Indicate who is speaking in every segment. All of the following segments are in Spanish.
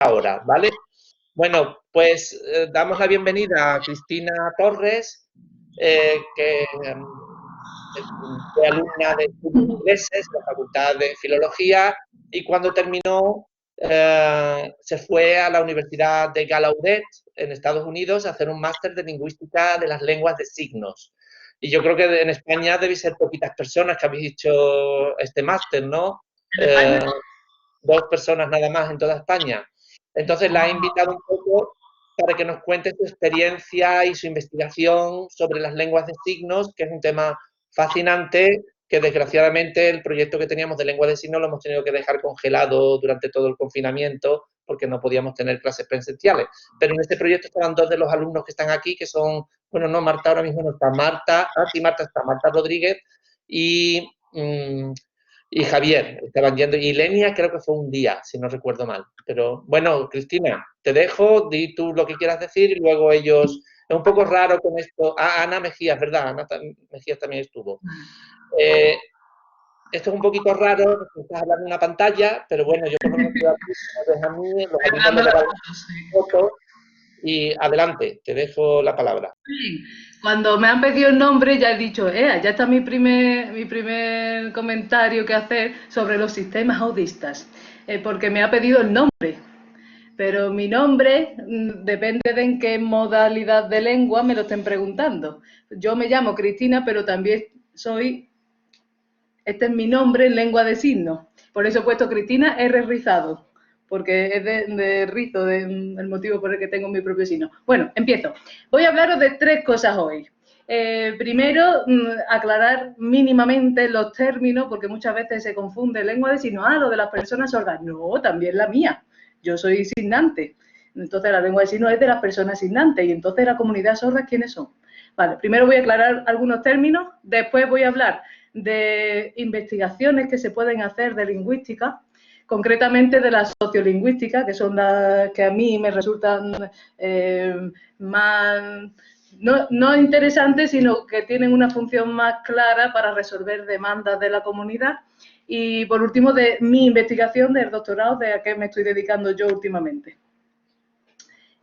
Speaker 1: ahora, ¿vale? Bueno, pues damos la bienvenida a Cristina Torres, que fue alumna de estudios ingleses en la Facultad de Filología y cuando terminó se fue a la Universidad de Gallaudet en Estados Unidos a hacer un máster de lingüística de las lenguas de signos. Y yo creo que en España debéis ser poquitas personas que habéis hecho este máster, ¿no?
Speaker 2: En España.
Speaker 1: 2 personas nada más en toda España. Entonces la he invitado un poco para que nos cuente su experiencia y su investigación sobre las lenguas de signos, que es un tema fascinante, que desgraciadamente el proyecto que teníamos de lengua de signos lo hemos tenido que dejar congelado durante todo el confinamiento porque no podíamos tener clases presenciales. Pero en este proyecto estaban 2 de los alumnos que están aquí, que son, bueno, no, Marta ahora mismo no está, Marta, sí, Marta está, Marta Rodríguez y y Javier, estaban yendo, y Lenia creo que fue un día, si no recuerdo mal. Pero bueno, Cristina, te dejo, di tú lo que quieras decir y luego ellos... Es un poco raro con esto. Ah, Ana Mejías, ¿verdad? Ana Mejías también estuvo. Esto es un poquito raro, porque estás hablando en una pantalla, pero bueno, yo por lo menos estoy aquí, me ves a mí, los alumnos me
Speaker 2: Preparando las
Speaker 1: graban
Speaker 2: fotos, sí.
Speaker 1: fotos y adelante, te dejo la palabra.
Speaker 2: Cuando me han pedido el nombre ya he dicho, ya está mi primer comentario que hacer sobre los sistemas audistas, porque me ha pedido el nombre, pero mi nombre depende de en qué modalidad de lengua me lo estén preguntando. Yo me llamo Cristina, pero también este es mi nombre en lengua de signos, por eso he puesto Cristina R. Rizado, porque es de rizo, el motivo por el que tengo mi propio signo. Bueno, empiezo. Voy a hablaros de 3 cosas hoy. Primero, aclarar mínimamente los términos, porque muchas veces se confunde lengua de signos. Lo de las personas sordas. No, también la mía. Yo soy signante. Entonces, la lengua de signos es de las personas signantes. Y entonces, la comunidad sorda, ¿quiénes son? Vale, primero voy a aclarar algunos términos, después voy a hablar de investigaciones que se pueden hacer de lingüística, concretamente de la sociolingüística, que son las que a mí me resultan más, no interesantes, sino que tienen una función más clara para resolver demandas de la comunidad. Y por último, de mi investigación del doctorado, de a qué me estoy dedicando yo últimamente.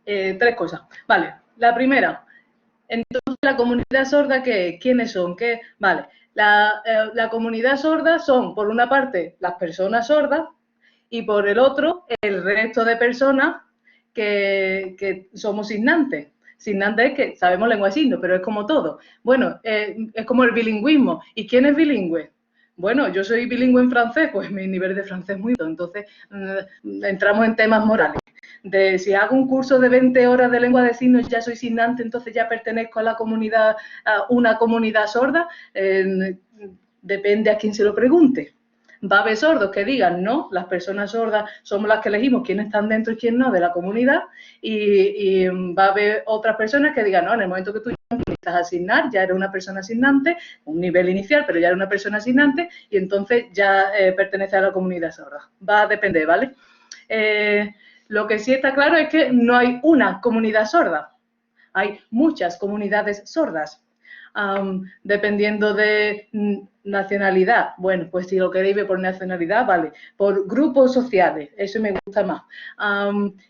Speaker 2: 3 cosas. Vale, la primera. Entonces, ¿la comunidad sorda qué es? ¿Quiénes son? ¿Qué? Vale, la comunidad sorda son, por una parte, las personas sordas y por el otro, el resto de personas que somos signantes. Signantes es que sabemos lengua de signos, pero es como todo. Bueno, es como el bilingüismo. ¿Y quién es bilingüe? Bueno, yo soy bilingüe en francés, pues mi nivel de francés es muy alto. Entonces, entramos en temas morales. De si hago un curso de 20 horas de lengua de signos, ya soy signante, entonces ya pertenezco a la comunidad, a una comunidad sorda, depende a quién se lo pregunte. Va a haber sordos que digan, no, las personas sordas somos las que elegimos quiénes están dentro y quién no de la comunidad, y va a haber otras personas que digan, no, en el momento que tú empiezas a asignar, ya eres una persona asignante, un nivel inicial, pero ya eres una persona asignante, y entonces ya pertenece a la comunidad sorda. Va a depender, ¿vale? Lo que sí está claro es que no hay una comunidad sorda, hay muchas comunidades sordas. Dependiendo de nacionalidad, bueno, pues si lo queréis ver por nacionalidad, vale, por grupos sociales, eso me gusta más.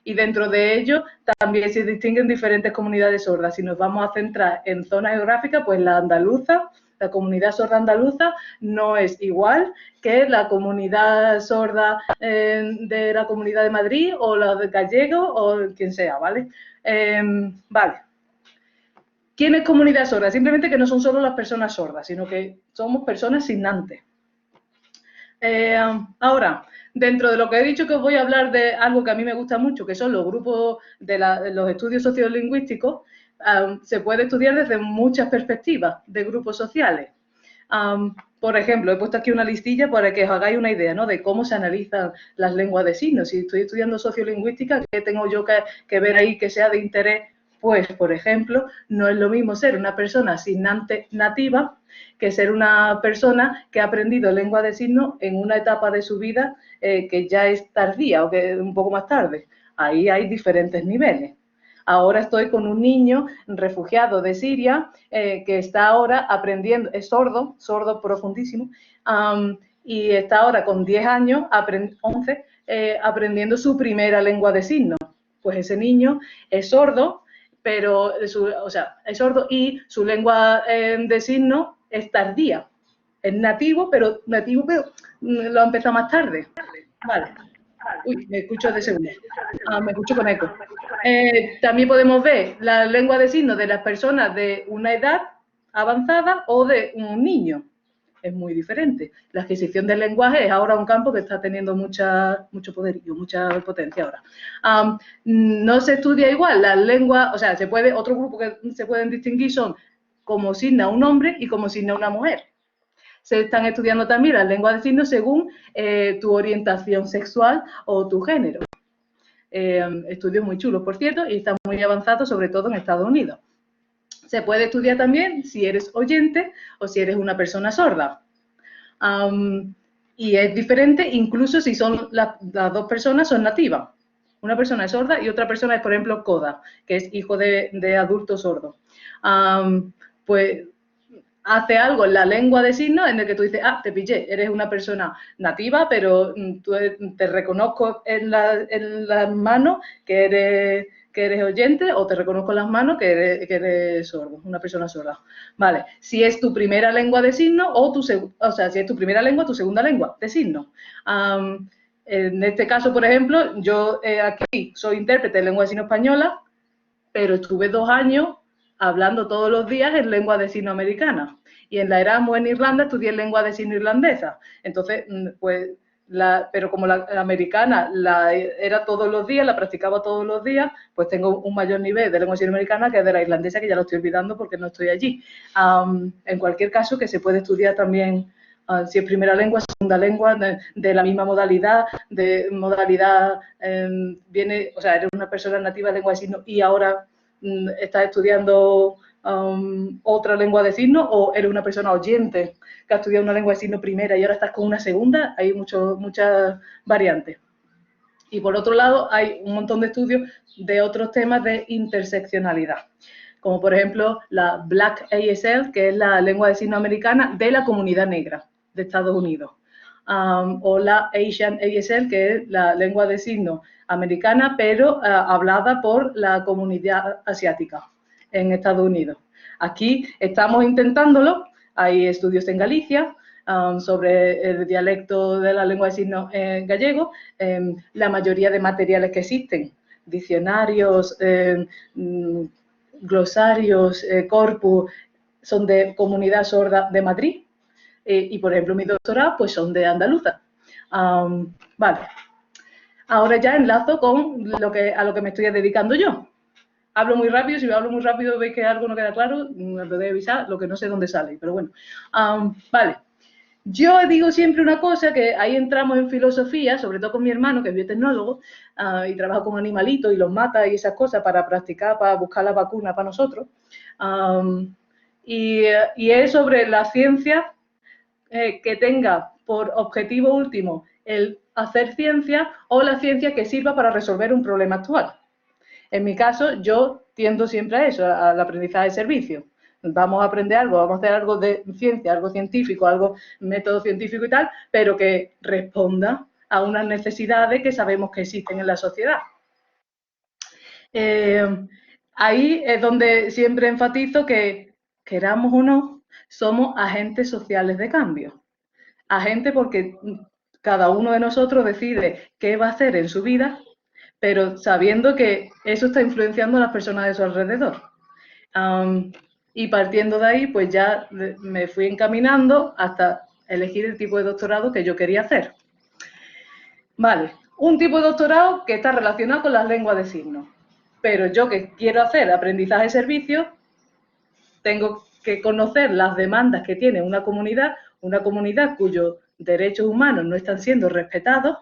Speaker 2: Y dentro de ello también se distinguen diferentes comunidades sordas. Si nos vamos a centrar en zona geográfica, pues la andaluza, la comunidad sorda andaluza no es igual que la comunidad sorda de la Comunidad de Madrid o la de gallego o quien sea, ¿vale? Vale. ¿Quién es comunidad sorda? Simplemente que no son solo las personas sordas, sino que somos personas signantes. Ahora, dentro de lo que he dicho que os voy a hablar de algo que a mí me gusta mucho, que son los grupos de los estudios sociolingüísticos, se puede estudiar desde muchas perspectivas de grupos sociales. Por ejemplo, he puesto aquí una listilla para que os hagáis una idea, ¿no?, de cómo se analizan las lenguas de signos. Si estoy estudiando sociolingüística, ¿qué tengo yo que ver ahí que sea de interés? Pues, por ejemplo, no es lo mismo ser una persona signante nativa que ser una persona que ha aprendido lengua de signos en una etapa de su vida que ya es tardía o que es un poco más tarde. Ahí hay diferentes niveles. Ahora estoy con un niño refugiado de Siria que está ahora aprendiendo, es sordo profundísimo, y está ahora con 10 años, 11, aprendiendo su primera lengua de signos. Pues ese niño es sordo, pero es sordo y su lengua de signos es tardía. Es nativo, pero lo ha empezado más tarde. Vale. Uy, me escucho de segundo. Me escucho con eco. También podemos ver la lengua de signos de las personas de una edad avanzada o de un niño. Es muy diferente. La adquisición del lenguaje es ahora un campo que está teniendo mucho poder y mucha potencia ahora. No se estudia igual las lenguas, o sea, otro grupo que se pueden distinguir son cómo signa un hombre y cómo signa una mujer. Se están estudiando también las lenguas de signos según tu orientación sexual o tu género. Estudios muy chulos, por cierto, y están muy avanzados, sobre todo en Estados Unidos. Se puede estudiar también si eres oyente o si eres una persona sorda. Y es diferente incluso si son las dos personas son nativas. Una persona es sorda y otra persona es, por ejemplo, coda, que es hijo de adulto sordo. Pues hace algo en la lengua de signos en el que tú dices, te pillé, eres una persona nativa, pero te reconozco en las manos que eres oyente, o te reconozco en las manos que eres sordo, una persona sorda. Vale, si es tu primera lengua de signos si es tu primera lengua, tu segunda lengua de signos. En este caso, por ejemplo, yo aquí soy intérprete de lengua de signos española, pero estuve 2 años hablando todos los días en lengua de signos americana. Y en la Erasmus en Irlanda estudié lengua de signos irlandesa. Entonces, pues, pero como la americana era todos los días, la practicaba todos los días, pues tengo un mayor nivel de lengua de signos americana que de la irlandesa, que ya lo estoy olvidando porque no estoy allí. En cualquier caso, que se puede estudiar también, si es primera lengua, segunda lengua, de la misma modalidad, eres una persona nativa de lengua de signos y ahora estás estudiando otra lengua de signos, o eres una persona oyente que ha estudiado una lengua de signos primera y ahora estás con una segunda. Hay muchas variantes. Y por otro lado, hay un montón de estudios de otros temas de interseccionalidad, como por ejemplo la Black ASL, que es la lengua de signos americana de la comunidad negra de Estados Unidos, o la Asian ASL, que es la lengua de signos americana, pero hablada por la comunidad asiática en Estados Unidos. Aquí estamos intentándolo, hay estudios en Galicia sobre el dialecto de la lengua de signos gallego. La mayoría de materiales que existen, diccionarios, glosarios, corpus, son de comunidad sorda de Madrid. Y, por ejemplo, mi doctorado, pues son de andaluza. Vale. Ahora ya enlazo con a lo que me estoy dedicando yo. Hablo muy rápido, si hablo muy rápido veis que algo no queda claro, me podéis avisar, lo que no sé dónde sale, pero bueno. Vale. Yo digo siempre una cosa, que ahí entramos en filosofía, sobre todo con mi hermano, que es biotecnólogo, y trabaja con animalitos y los mata y esas cosas para practicar, para buscar la vacuna para nosotros. Y es sobre la ciencia que tenga por objetivo último el hacer ciencia, o la ciencia que sirva para resolver un problema actual. En mi caso, yo tiendo siempre a eso, al aprendizaje de servicio. Vamos a aprender algo, vamos a hacer algo de ciencia, algo científico, algo método científico y tal, pero que responda a unas necesidades que sabemos que existen en la sociedad. Ahí es donde siempre enfatizo que, queramos o no, somos agentes sociales de cambio. Agentes porque cada uno de nosotros decide qué va a hacer en su vida, pero sabiendo que eso está influenciando a las personas de su alrededor. Y partiendo de ahí, pues ya me fui encaminando hasta elegir el tipo de doctorado que yo quería hacer. Vale, un tipo de doctorado que está relacionado con las lenguas de signos. Pero yo, que quiero hacer aprendizaje de servicio, tengo que conocer las demandas que tiene una comunidad cuyos derechos humanos no están siendo respetados,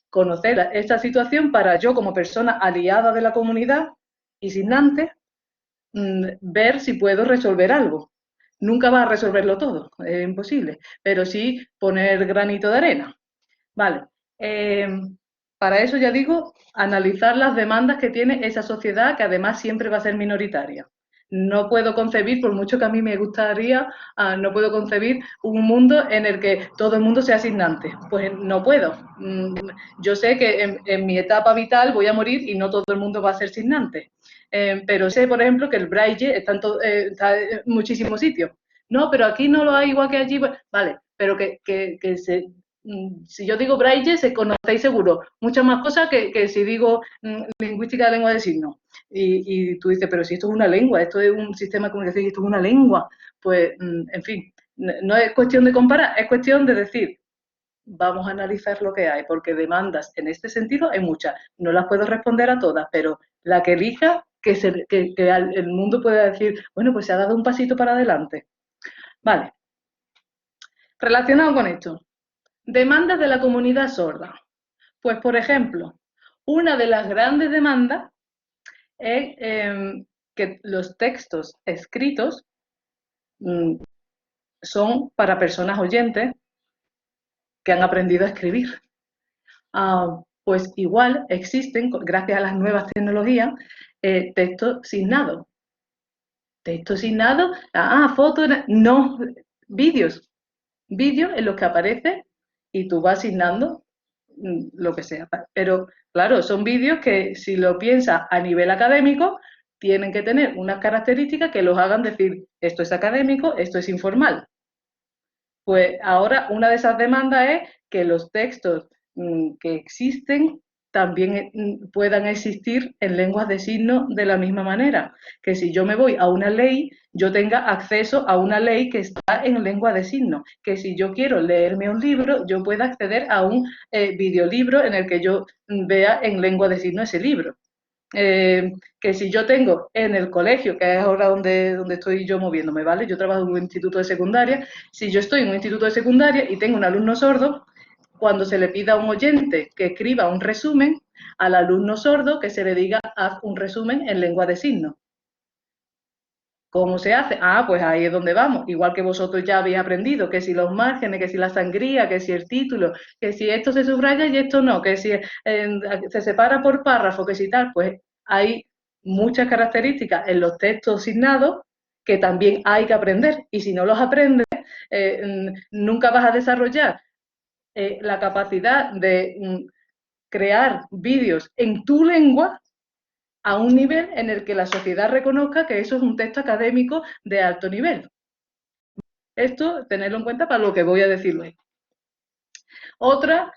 Speaker 2: conocer esta situación para yo, como persona aliada de la comunidad y signante, ver si puedo resolver algo. Nunca va a resolverlo todo, es imposible, pero sí poner granito de arena. Vale. Para eso, ya digo, analizar las demandas que tiene esa sociedad, que además siempre va a ser minoritaria. no puedo concebir, por mucho que a mí me gustaría, no puedo concebir un mundo en el que todo el mundo sea signante. Pues no puedo. Yo sé que en mi etapa vital voy a morir y no todo el mundo va a ser signante. Pero sé, por ejemplo, que el braille está en muchísimos sitios. No, pero aquí no lo hay igual que allí. Vale, pero si yo digo braille, se conocéis seguro muchas más cosas que si digo lingüística de lengua de signos. Y tú dices, pero si esto es una lengua, esto es un sistema de comunicación y esto es una lengua. Pues, en fin, no es cuestión de comparar, es cuestión de decir, vamos a analizar lo que hay, porque demandas en este sentido hay muchas. No las puedo responder a todas, pero la que elija, que el mundo pueda decir, bueno, pues se ha dado un pasito para adelante. Vale. Relacionado con esto, demandas de la comunidad sorda. Pues, por ejemplo, una de las grandes demandas es que los textos escritos son para personas oyentes que han aprendido a escribir. Pues igual existen, gracias a las nuevas tecnologías, textos signados. Textos signados, fotos, no, vídeos. Vídeos en los que aparece y tú vas asignando lo que sea. Pero, claro, son vídeos que, si lo piensas a nivel académico, tienen que tener unas características que los hagan decir, esto es académico, esto es informal. Pues ahora una de esas demandas es que los textos que existen también puedan existir en lenguas de signos de la misma manera. Que si yo me voy a una ley, yo tenga acceso a una ley que está en lengua de signos. Que si yo quiero leerme un libro, yo pueda acceder a un videolibro en el que yo vea en lengua de signos ese libro. Que si yo tengo en el colegio, que es ahora donde estoy yo moviéndome, ¿vale? Yo trabajo en un instituto de secundaria. Si yo estoy en un instituto de secundaria y tengo un alumno sordo, cuando se le pida a un oyente que escriba un resumen, al alumno sordo que se le diga, haz un resumen en lengua de signos. ¿Cómo se hace? Pues ahí es donde vamos. Igual que vosotros ya habéis aprendido, que si los márgenes, que si la sangría, que si el título, que si esto se subraya y esto no, que si se separa por párrafo, que si tal, pues hay muchas características en los textos signados que también hay que aprender. Y si no los aprendes, nunca vas a desarrollar la capacidad de crear vídeos en tu lengua a un nivel en el que la sociedad reconozca que eso es un texto académico de alto nivel. Esto, tenerlo en cuenta para lo que voy a decir hoy. Otra,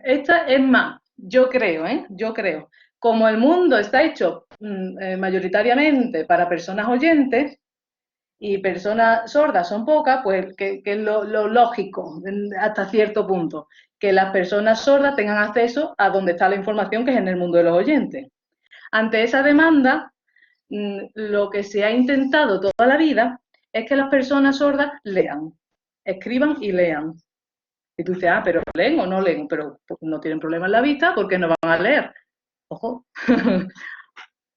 Speaker 2: esta es más, yo creo, como el mundo está hecho mayoritariamente para personas oyentes y personas sordas son pocas, pues que es lo lógico hasta cierto punto, que las personas sordas tengan acceso a donde está la información, que es en el mundo de los oyentes. Ante esa demanda, lo que se ha intentado toda la vida es que las personas sordas lean, escriban y lean. Y tú dices, pero leen o no leen, pero no tienen problema en la vista porque no van a leer. Ojo,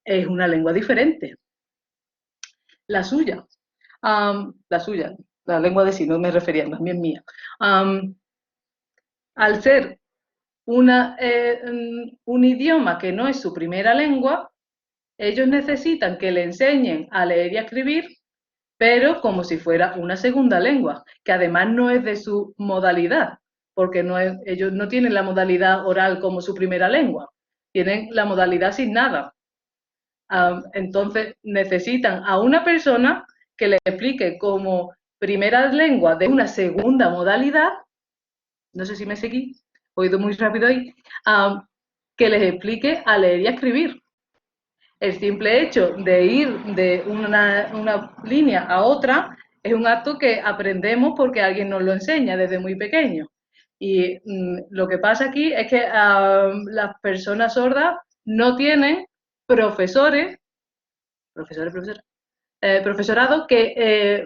Speaker 2: es una lengua diferente. La suya, la lengua de signos me refería, también mía. Al ser un idioma que no es su primera lengua, ellos necesitan que le enseñen a leer y a escribir, pero como si fuera una segunda lengua, que además no es de su modalidad, porque ellos no tienen la modalidad oral como su primera lengua, tienen la modalidad asignada. Entonces necesitan a una persona que les explique como primera lengua de una segunda modalidad, no sé si me seguí, he ido muy rápido ahí, que les explique a leer y a escribir. El simple hecho de ir de una línea a otra es un acto que aprendemos porque alguien nos lo enseña desde muy pequeño. Y lo que pasa aquí es que las personas sordas no tienen profesorado que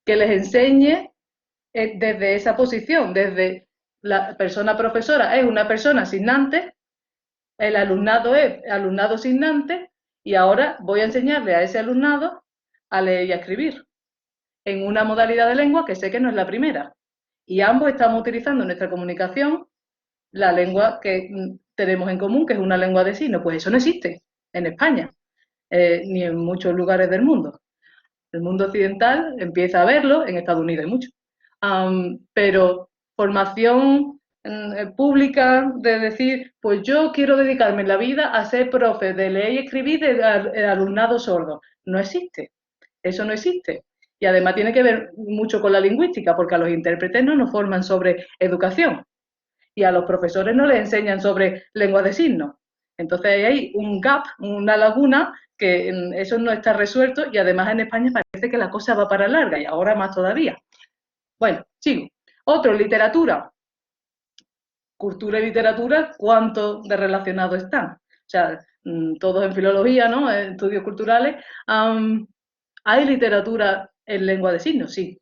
Speaker 2: les enseñe desde esa posición, desde la persona profesora es una persona asignante, el alumnado es alumnado asignante y ahora voy a enseñarle a ese alumnado a leer y a escribir en una modalidad de lengua que sé que no es la primera. Y ambos estamos utilizando en nuestra comunicación la lengua que tenemos en común, que es una lengua de signos. Pues eso no existe en España. ni en muchos lugares del mundo. El mundo occidental empieza a verlo, en Estados Unidos hay mucho, pero formación pública de decir, pues yo quiero dedicarme en la vida a ser profe de leer y escribir de alumnado sordo. No existe, eso no existe. Y además tiene que ver mucho con la lingüística, porque a los intérpretes no nos forman sobre educación y a los profesores no les enseñan sobre lengua de signos. Entonces hay un gap, una laguna, que eso no está resuelto y además en España parece que la cosa va para larga y ahora más todavía. Bueno, sigo. Otro, literatura. Cultura y literatura, ¿cuánto de relacionado están? O sea, todos en filología, ¿no? En estudios culturales. ¿Hay literatura en lengua de signos? Sí.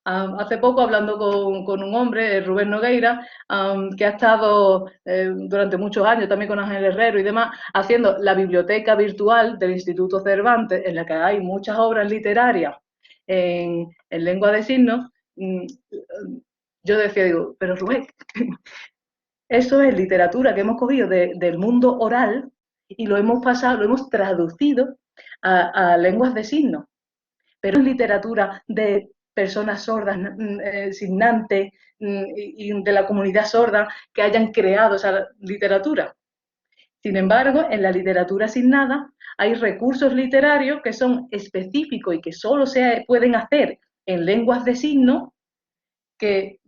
Speaker 2: Hace poco hablando con un hombre, Rubén Nogueira, que ha estado durante muchos años también con Ángel Herrero y demás, haciendo la biblioteca virtual del Instituto Cervantes, en la que hay muchas obras literarias en lengua de signos. Yo decía, digo, pero Rubén, eso es literatura que hemos cogido del mundo oral y lo hemos pasado, lo hemos traducido a lenguas de signos. Pero es literatura de personas sordas, signantes y de la comunidad sorda que hayan creado esa literatura. Sin embargo, en la literatura asignada hay recursos literarios que son específicos y que solo se pueden hacer en lenguas de signos que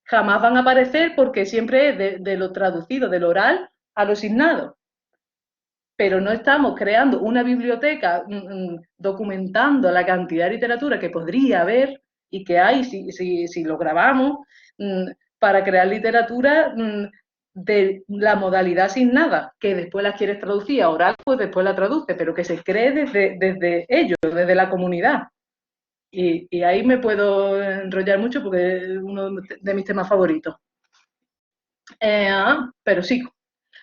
Speaker 2: jamás van a aparecer porque siempre es de lo traducido, del oral a lo signado. Pero no estamos creando una biblioteca documentando la cantidad de literatura que podría haber y que hay si lo grabamos para crear literatura de la modalidad sin nada, que después la quieres traducir a oral, pues después la traduce, pero que se cree desde ellos, desde la comunidad. Y ahí me puedo enrollar mucho porque es uno de mis temas favoritos. Pero sí.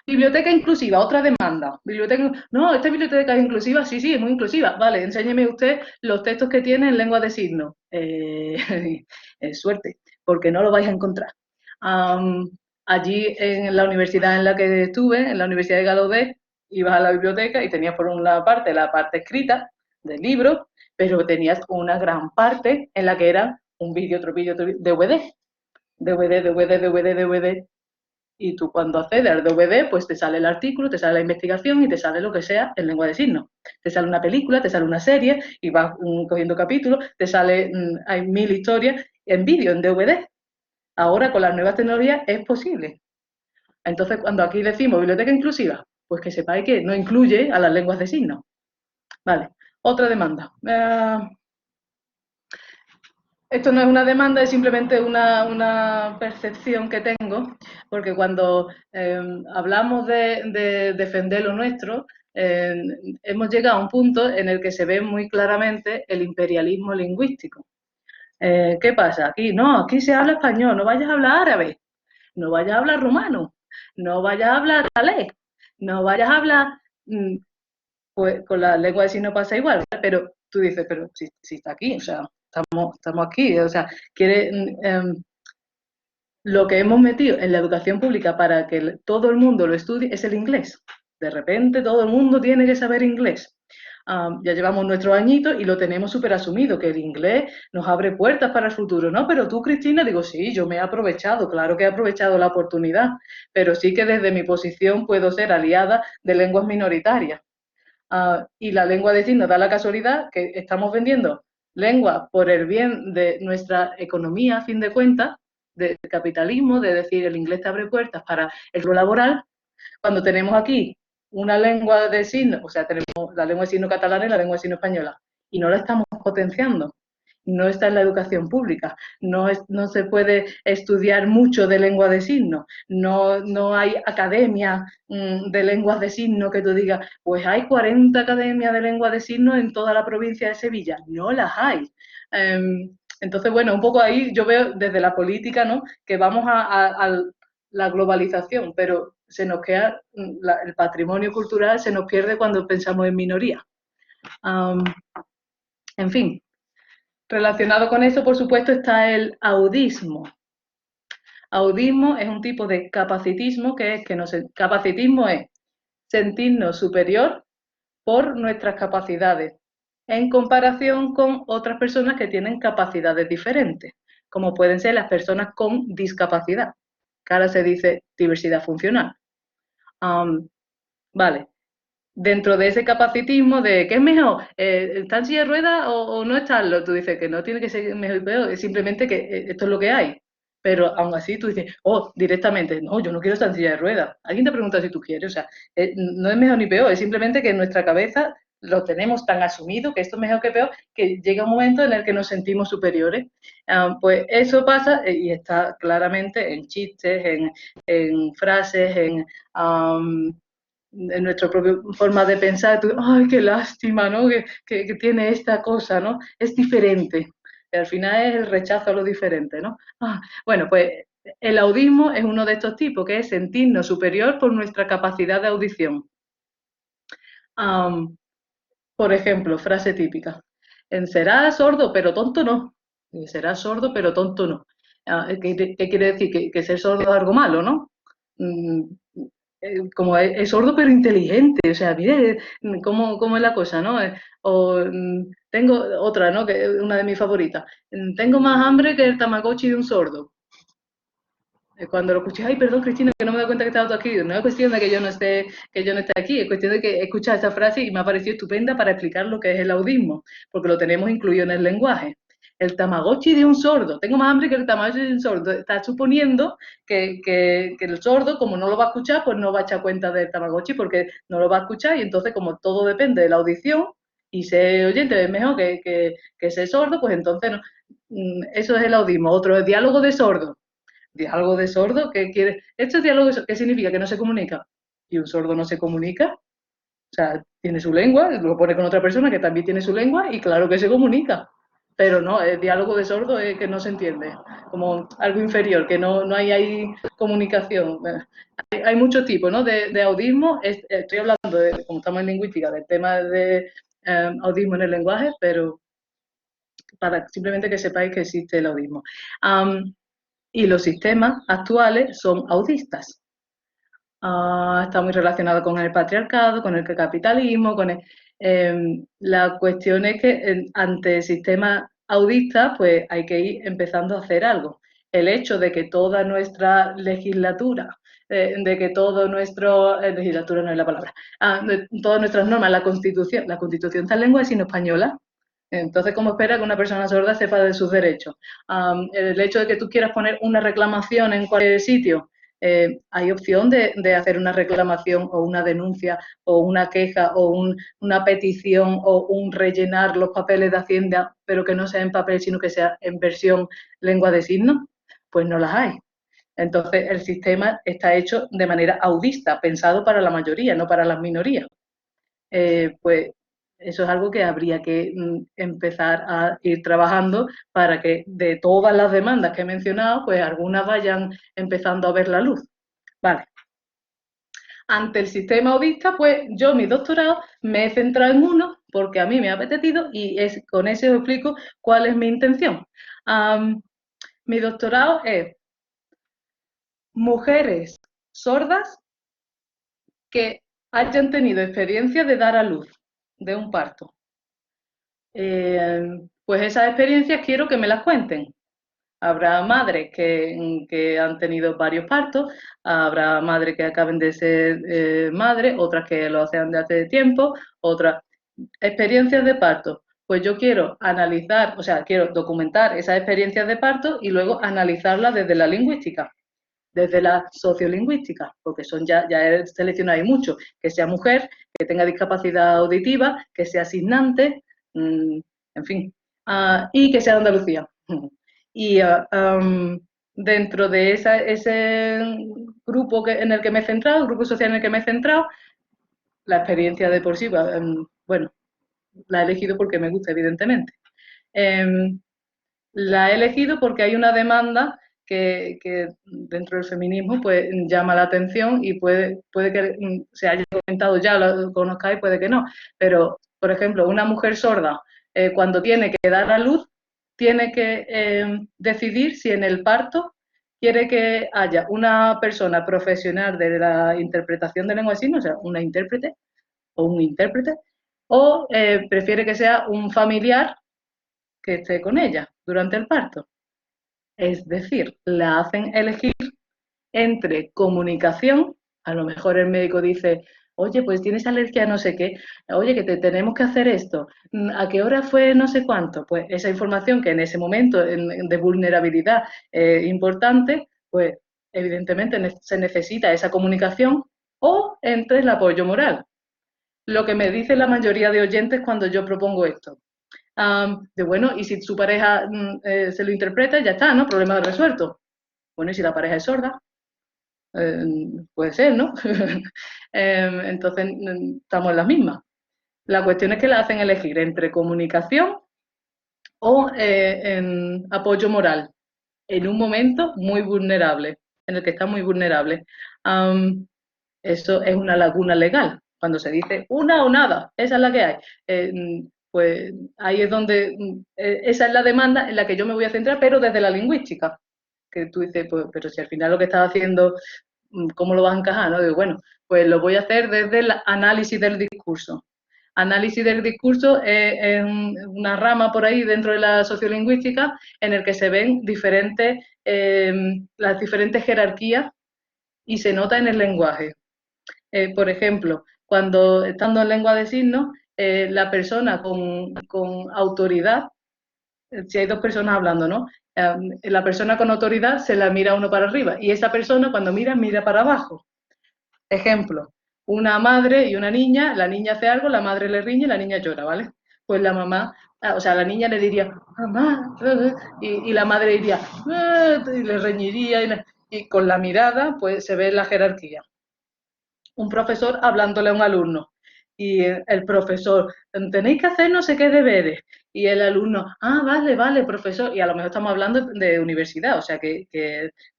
Speaker 2: Biblioteca inclusiva, otra demanda. Biblioteca, no, esta biblioteca es inclusiva, sí, sí, es muy inclusiva. Vale, enséñeme usted los textos que tiene en lengua de signos. Suerte, porque no lo vais a encontrar. Allí en la universidad en la que estuve, en la Universidad de Gallaudet, ibas a la biblioteca y tenías por una parte la parte escrita del libro, pero tenías una gran parte en la que era un vídeo, otro vídeo, DVD. DVD, DVD, DVD, DVD. Y tú cuando accedes al DVD, pues te sale el artículo, te sale la investigación y te sale lo que sea en lengua de signos. Te sale una película, te sale una serie y vas cogiendo capítulos, te sale, hay 1000 historias en vídeo, en DVD. Ahora con las nuevas tecnologías es posible. Entonces, cuando aquí decimos biblioteca inclusiva, pues que sepáis que no incluye a las lenguas de signos. Vale, otra demanda. Esto no es una demanda, es simplemente una percepción que tengo, porque cuando hablamos de defender lo nuestro, hemos llegado a un punto en el que se ve muy claramente el imperialismo lingüístico. ¿Qué pasa? Aquí no, aquí se habla español, no vayas a hablar árabe, no vayas a hablar rumano, no vayas a hablar galés, no vayas a hablar, pues con la lengua de signos pasa igual, pero tú dices, pero si está aquí, o sea, estamos aquí, o sea, quiere lo que hemos metido en la educación pública para que todo el mundo lo estudie es el inglés. De repente todo el mundo tiene que saber inglés. Ya llevamos nuestros añitos y lo tenemos súper asumido, que el inglés nos abre puertas para el futuro, ¿no? Pero tú, Cristina, digo, sí, yo me he aprovechado, claro que he aprovechado la oportunidad, pero sí que desde mi posición puedo ser aliada de lenguas minoritarias. Y la lengua de signos da la casualidad que estamos vendiendo lengua por el bien de nuestra economía, a fin de cuentas, del capitalismo, de decir el inglés te abre puertas para el rol laboral, cuando tenemos aquí una lengua de signos, o sea, tenemos la lengua de signos catalana y la lengua de signos española, y no la estamos potenciando. No está en la educación pública, no se puede estudiar mucho de lengua de signos, no hay academias de lenguas de signos que tú digas, pues hay 40 academias de lengua de signos en toda la provincia de Sevilla, no las hay. Entonces, bueno, un poco ahí yo veo desde la política, ¿no?, que vamos a la globalización, pero se nos queda el patrimonio cultural, se nos pierde cuando pensamos en minoría. En fin. Relacionado con eso, por supuesto, está el audismo. Audismo es un tipo de capacitismo capacitismo es sentirnos superior por nuestras capacidades, en comparación con otras personas que tienen capacidades diferentes, como pueden ser las personas con discapacidad, que ahora se dice diversidad funcional. Vale, dentro de ese capacitismo de ¿qué es mejor? ¿Estar en silla de ruedas o no estarlo? Tú dices que no tiene que ser mejor y peor, es simplemente que esto es lo que hay. Pero aún así tú dices, oh, directamente, no, yo no quiero estar en silla de ruedas. Alguien te pregunta si tú quieres, o sea, no es mejor ni peor, es simplemente que en nuestra cabeza lo tenemos tan asumido que esto es mejor que peor, que llega un momento en el que nos sentimos superiores. Pues eso pasa y está claramente en chistes, en frases, en nuestra propia forma de pensar, tú, ay, qué lástima, ¿no? Que tiene esta cosa, ¿no? Es diferente. Y al final es el rechazo a lo diferente, ¿no? Bueno, pues el audismo es uno de estos tipos, que es sentirnos superior por nuestra capacidad de audición. Por ejemplo, frase típica. Será sordo, pero tonto no. Será sordo, pero tonto no. ¿Qué quiere decir? Que ser sordo es algo malo, ¿no? Mm, como es sordo pero inteligente, o sea, mire cómo es la cosa, ¿no? Tengo otra, ¿no? Que es una de mis favoritas. Tengo más hambre que el Tamagotchi de un sordo. Cuando lo escuché, ay, perdón, Cristina, que no me doy cuenta que estaba tú aquí. No es cuestión de que yo no esté aquí, es cuestión de que he escuchado esa frase y me ha parecido estupenda para explicar lo que es el audismo, porque lo tenemos incluido en el lenguaje. El Tamagotchi de un sordo. Tengo más hambre que el Tamagotchi de un sordo. Está suponiendo que el sordo, como no lo va a escuchar, pues no va a echar cuenta del Tamagotchi porque no lo va a escuchar y entonces como todo depende de la audición y ser oyente es mejor que ser sordo, pues entonces no. Eso es el audismo. Otro es diálogo de sordo. ¿Diálogo de sordo? ¿Qué quiere? ¿Esto es diálogo de sordo? ¿Qué significa? ¿Que no se comunica? ¿Y un sordo no se comunica? O sea, tiene su lengua, lo pone con otra persona que también tiene su lengua y claro que se comunica. Pero no, el diálogo de sordo es que no se entiende, como algo inferior, que no hay ahí comunicación. Hay muchos tipos, ¿no? De audismo. Estoy hablando, como estamos en lingüística, del tema de audismo en el lenguaje, pero para simplemente que sepáis que existe el audismo. Y los sistemas actuales son audistas. Está muy relacionado con el patriarcado, con el capitalismo, la cuestión es que ante el sistema audista, pues hay que ir empezando a hacer algo. El hecho de que toda nuestra legislatura, de que todo nuestro, legislatura no es la palabra, de todas nuestras normas, la constitución está en lengua sino española. Entonces, ¿cómo espera que una persona sorda sepa de sus derechos? El hecho de que tú quieras poner una reclamación en cualquier sitio, hay opción de hacer una reclamación o una denuncia o una queja o una petición o un rellenar los papeles de Hacienda, pero que no sea en papel, sino que sea en versión lengua de signos, pues no las hay. Entonces, el sistema está hecho de manera audista, pensado para la mayoría, no para las minorías. Pues eso es algo que habría que empezar a ir trabajando para que de todas las demandas que he mencionado, pues algunas vayan empezando a ver la luz. Vale. Ante el sistema audista, pues yo mi doctorado me he centrado en uno porque a mí me ha apetecido y con ese os explico cuál es mi intención. Mi doctorado es mujeres sordas que hayan tenido experiencia de dar a luz de un parto. Pues esas experiencias quiero que me las cuenten. Habrá madres que han tenido varios partos, habrá madres que acaben de ser madres, otras que lo hacen de hace tiempo, otras experiencias de parto. Pues yo quiero analizar, o sea, quiero documentar esas experiencias de parto y luego analizarlas desde la lingüística, desde la sociolingüística, porque ya he seleccionado ahí mucho, que sea mujer, que tenga discapacidad auditiva, que sea asignante, en fin, y que sea de Andalucía. Y dentro de ese grupo en el que me he centrado, el grupo social en el que me he centrado, la experiencia de por sí, bueno, la he elegido porque me gusta, evidentemente. La he elegido porque hay una demanda que dentro del feminismo pues llama la atención y puede que se haya comentado ya, lo conozcáis, puede que no, pero por ejemplo, una mujer sorda cuando tiene que dar a luz tiene que decidir si en el parto quiere que haya una persona profesional de la interpretación de lengua de signos, o sea, una intérprete o un intérprete, o prefiere que sea un familiar que esté con ella durante el parto. Es decir, la hacen elegir entre comunicación, a lo mejor el médico dice, oye, pues tienes alergia a no sé qué, oye, que te tenemos que hacer esto, ¿a qué hora fue no sé cuánto? Pues esa información que en ese momento de vulnerabilidad importante, pues evidentemente se necesita esa comunicación o entre el apoyo moral. Lo que me dice la mayoría de oyentes cuando yo propongo esto. De bueno, y si su pareja se lo interpreta, ya está, ¿no? Problema resuelto. Bueno, y si la pareja es sorda, puede ser, ¿no? Entonces estamos en las mismas. La cuestión es que la hacen elegir entre comunicación o en apoyo moral, en un momento muy vulnerable, en el que está muy vulnerable. Eso es una laguna legal. Cuando se dice una o nada, esa es la que hay. Pues ahí es donde, esa es la demanda en la que yo me voy a centrar, pero desde la lingüística. Que tú dices, pues, pero si al final lo que estás haciendo, ¿cómo lo vas a encajar? ¿No? Digo, bueno, pues lo voy a hacer desde el análisis del discurso. Análisis del discurso es una rama por ahí dentro de la sociolingüística en el que se ven las diferentes jerarquías y se nota en el lenguaje. Por ejemplo, cuando estando en lengua de signos, la persona con autoridad, si hay dos personas hablando, ¿no? La persona con autoridad se la mira uno para arriba y esa persona cuando mira, mira para abajo. Ejemplo, una madre y una niña, la niña hace algo, la madre le riñe y la niña llora, ¿vale? Pues la mamá, o sea, la niña le diría, mamá, y la madre diría, y le reñiría, y con la mirada, pues se ve la jerarquía. Un profesor hablándole a un alumno y el profesor, tenéis que hacer no sé qué deberes. Y el alumno, vale, vale, profesor. Y a lo mejor estamos hablando de universidad, o sea que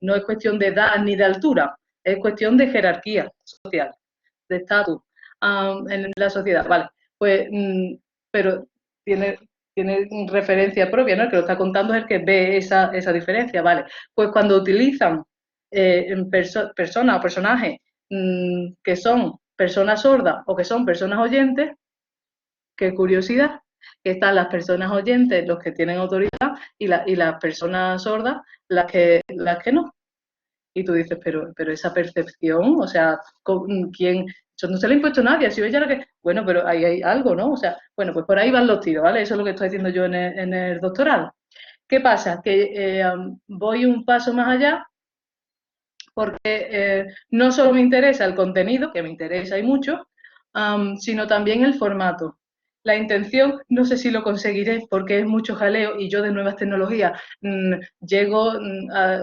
Speaker 2: no es cuestión de edad ni de altura, es cuestión de jerarquía social, de estatus en la sociedad. Vale, pues, pero tiene referencia propia, ¿no? El que lo está contando es el que ve esa diferencia, ¿vale? Pues cuando utilizan personas o personajes que son personas sordas o que son personas oyentes, qué curiosidad, que están las personas oyentes, los que tienen autoridad, y las personas sordas, las que no. Y tú dices, pero esa percepción, o sea, ¿quién? Eso no se le ha impuesto a nadie, si ella lo que. Bueno, pero ahí hay algo, ¿no? O sea, bueno, pues por ahí van los tiros, ¿vale? Eso es lo que estoy haciendo yo en el doctorado. ¿Qué pasa? Que voy un paso más allá porque no solo me interesa el contenido, que me interesa y mucho, sino también el formato. La intención, no sé si lo conseguiré porque es mucho jaleo y yo de nuevas tecnologías llego,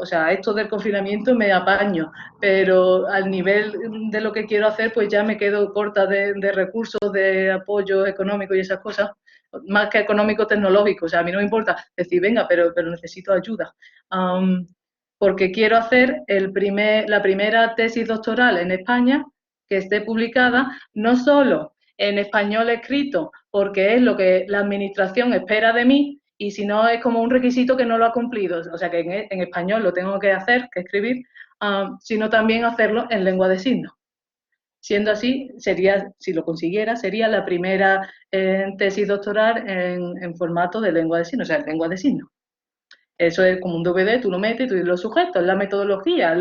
Speaker 2: o sea, a esto del confinamiento me apaño, pero al nivel de lo que quiero hacer, pues ya me quedo corta de recursos, de apoyo económico y esas cosas, más que económico tecnológico. O sea, a mí no me importa decir, venga, pero necesito ayuda. Porque quiero hacer la primera tesis doctoral en España que esté publicada no solo en español escrito, porque es lo que la administración espera de mí, y si no es como un requisito que no lo ha cumplido, o sea que en español lo tengo que hacer, que escribir, sino también hacerlo en lengua de signos. Siendo así, si lo consiguiera, sería la primera tesis doctoral en formato de lengua de signos, o sea, en lengua de signos. Eso es como un DVD, tú lo metes, tú los sujetos, la metodología,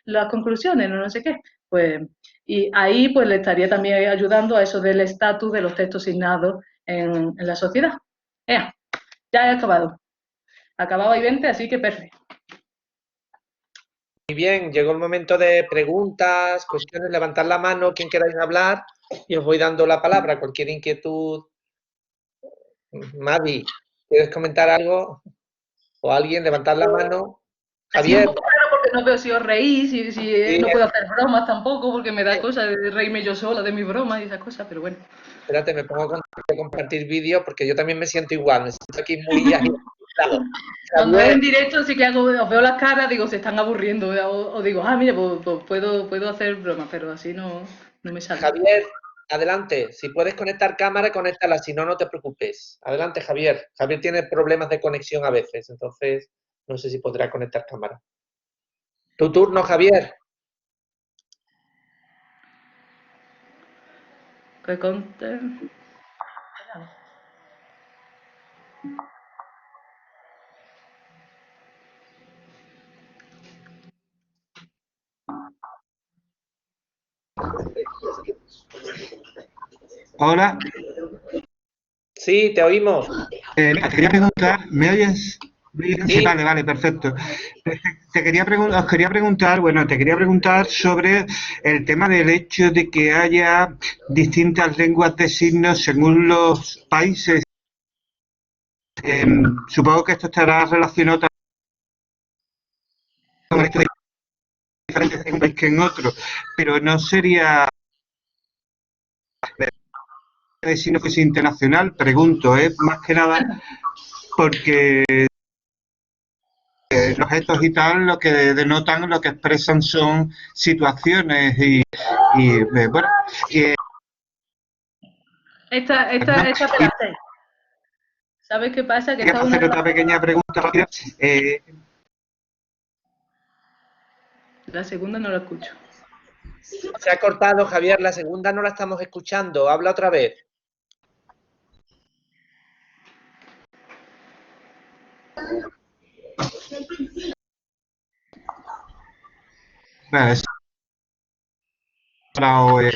Speaker 2: las conclusiones, no sé qué. Pues, y ahí pues le estaría también ayudando a eso del estatus de los textos asignados en la sociedad. Ya he acabado. Acabado y 20, así que perfecto.
Speaker 1: Muy bien, llegó el momento de preguntas, cuestiones, levantar la mano, quien queráis hablar, y os voy dando la palabra. Cualquier inquietud. Mavi, ¿quieres comentar algo? ¿O alguien levantar la mano?
Speaker 2: Así un
Speaker 1: Javier.
Speaker 2: poco raro porque no veo si os reís, si
Speaker 1: Sí,
Speaker 2: no puedo hacer bromas tampoco, porque me da cosa de reírme yo sola de mis bromas y esas cosas, pero bueno.
Speaker 1: espérate, me pongo a compartir vídeo porque yo también me siento igual, me siento aquí muy agitado.
Speaker 2: Cuando es
Speaker 1: Javier,
Speaker 2: en directo sí que os veo las caras, digo, se están aburriendo, o digo, mira, pues puedo hacer bromas, pero así no me sale.
Speaker 1: Javier, adelante. Si puedes conectar cámara, conéctala, si no, no te preocupes. Adelante, Javier. Javier tiene problemas de conexión a veces, entonces no sé si podrá conectar cámara. Tu turno, Javier.
Speaker 2: Que conte.
Speaker 3: Hola.
Speaker 1: Sí, te oímos.
Speaker 3: Mira, te quería preguntar, ¿me oyes? Sí,
Speaker 1: Sí.
Speaker 3: vale, perfecto. Os quería preguntar, bueno, te quería preguntar sobre el tema del hecho de que haya distintas lenguas de signos según los países. Supongo que esto estará relacionado con esto de diferentes en un país que en otro, pero no sería de signos que sea internacional, pregunto, más que nada porque los gestos y tal lo que denotan, lo que expresan son situaciones y bueno, y,
Speaker 2: Esta te
Speaker 3: ¿no?
Speaker 2: la sé. ¿Sabes qué pasa? Que
Speaker 3: Quería
Speaker 2: esta es una
Speaker 3: hacer
Speaker 2: de
Speaker 3: otra pequeña pregunta rápida.
Speaker 2: La segunda no la escucho.
Speaker 1: Se ha cortado, Javier. La segunda no la estamos escuchando. Habla otra vez.
Speaker 3: Bueno, es para,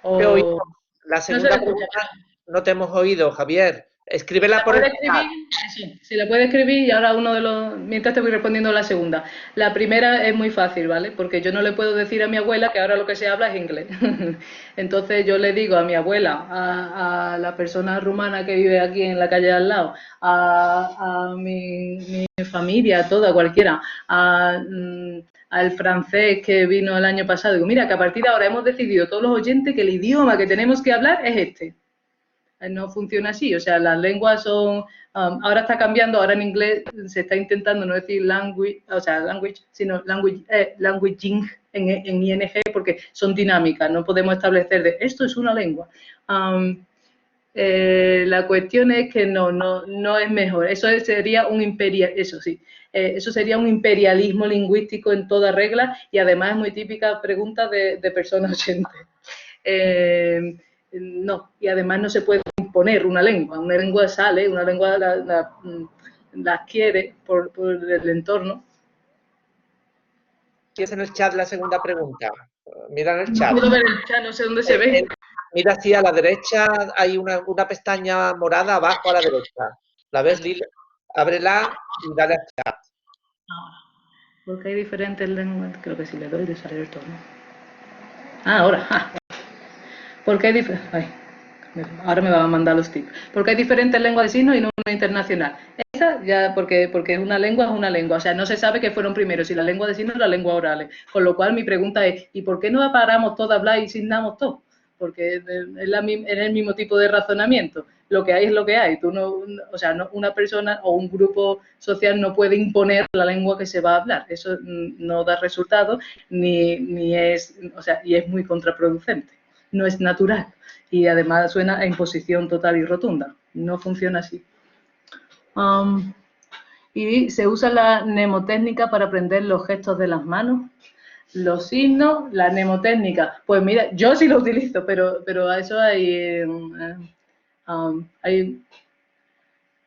Speaker 1: Te oímos.
Speaker 2: O
Speaker 1: La
Speaker 2: no se la
Speaker 1: segunda
Speaker 2: escucha.
Speaker 1: pregunta no te hemos oído, Javier. Escríbela
Speaker 2: La
Speaker 1: por el
Speaker 2: puede
Speaker 1: chat.
Speaker 2: escribir, sí, la puede escribir y ahora uno de los, mientras te voy respondiendo la segunda. La primera es muy fácil, ¿vale? Porque yo no le puedo decir a mi abuela que ahora lo que se habla es inglés. Entonces yo le digo a mi abuela, a la persona rumana que vive aquí en la calle de al lado, a mi familia, toda, cualquiera, al francés que vino el año pasado, digo, mira, que a partir de ahora hemos decidido todos los oyentes que el idioma que tenemos que hablar es este. No funciona así, o sea, las lenguas son, ahora está cambiando, ahora en inglés se está intentando no decir language, o sea, language, sino languaging en ing, porque son dinámicas, no podemos establecer de esto es una lengua. La cuestión es que no es mejor, eso sería un eso sería un imperialismo lingüístico en toda regla y además es muy típica pregunta de personas oyentes. No, y además no se puede imponer una lengua sale, una lengua la adquiere por el entorno.
Speaker 1: ¿Tienes en el chat la segunda pregunta? Mira en el
Speaker 2: No
Speaker 1: chat.
Speaker 2: puedo ver el chat, no sé dónde se ve.
Speaker 1: Mira, sí, a la derecha hay una pestaña morada abajo a la derecha. ¿La ves, Lila? Ábrela y dale al chat.
Speaker 2: Porque hay diferentes lenguas, creo que si le doy le sale el tono. Ahora. Porque hay diferentes... Ahora me va a mandar los tips. Porque hay diferentes lenguas de signos y no una internacional. Esa ya, porque es una lengua. O sea, no se sabe qué fueron primero, si la lengua de signos o la lengua orales. Con lo cual mi pregunta es, ¿y por qué no paramos todos a hablar y signamos todo? Porque es el mismo tipo de razonamiento. Lo que hay es lo que hay. Tú no, o sea, no, una persona o un grupo social no puede imponer la lengua que se va a hablar. Eso no da resultado ni es, o sea, y es muy contraproducente. No es natural y además suena a imposición total y rotunda. No funciona así. Y se usa la mnemotécnica para aprender los gestos de las manos, los signos, la mnemotécnica. Pues mira, yo sí lo utilizo, pero a eso hay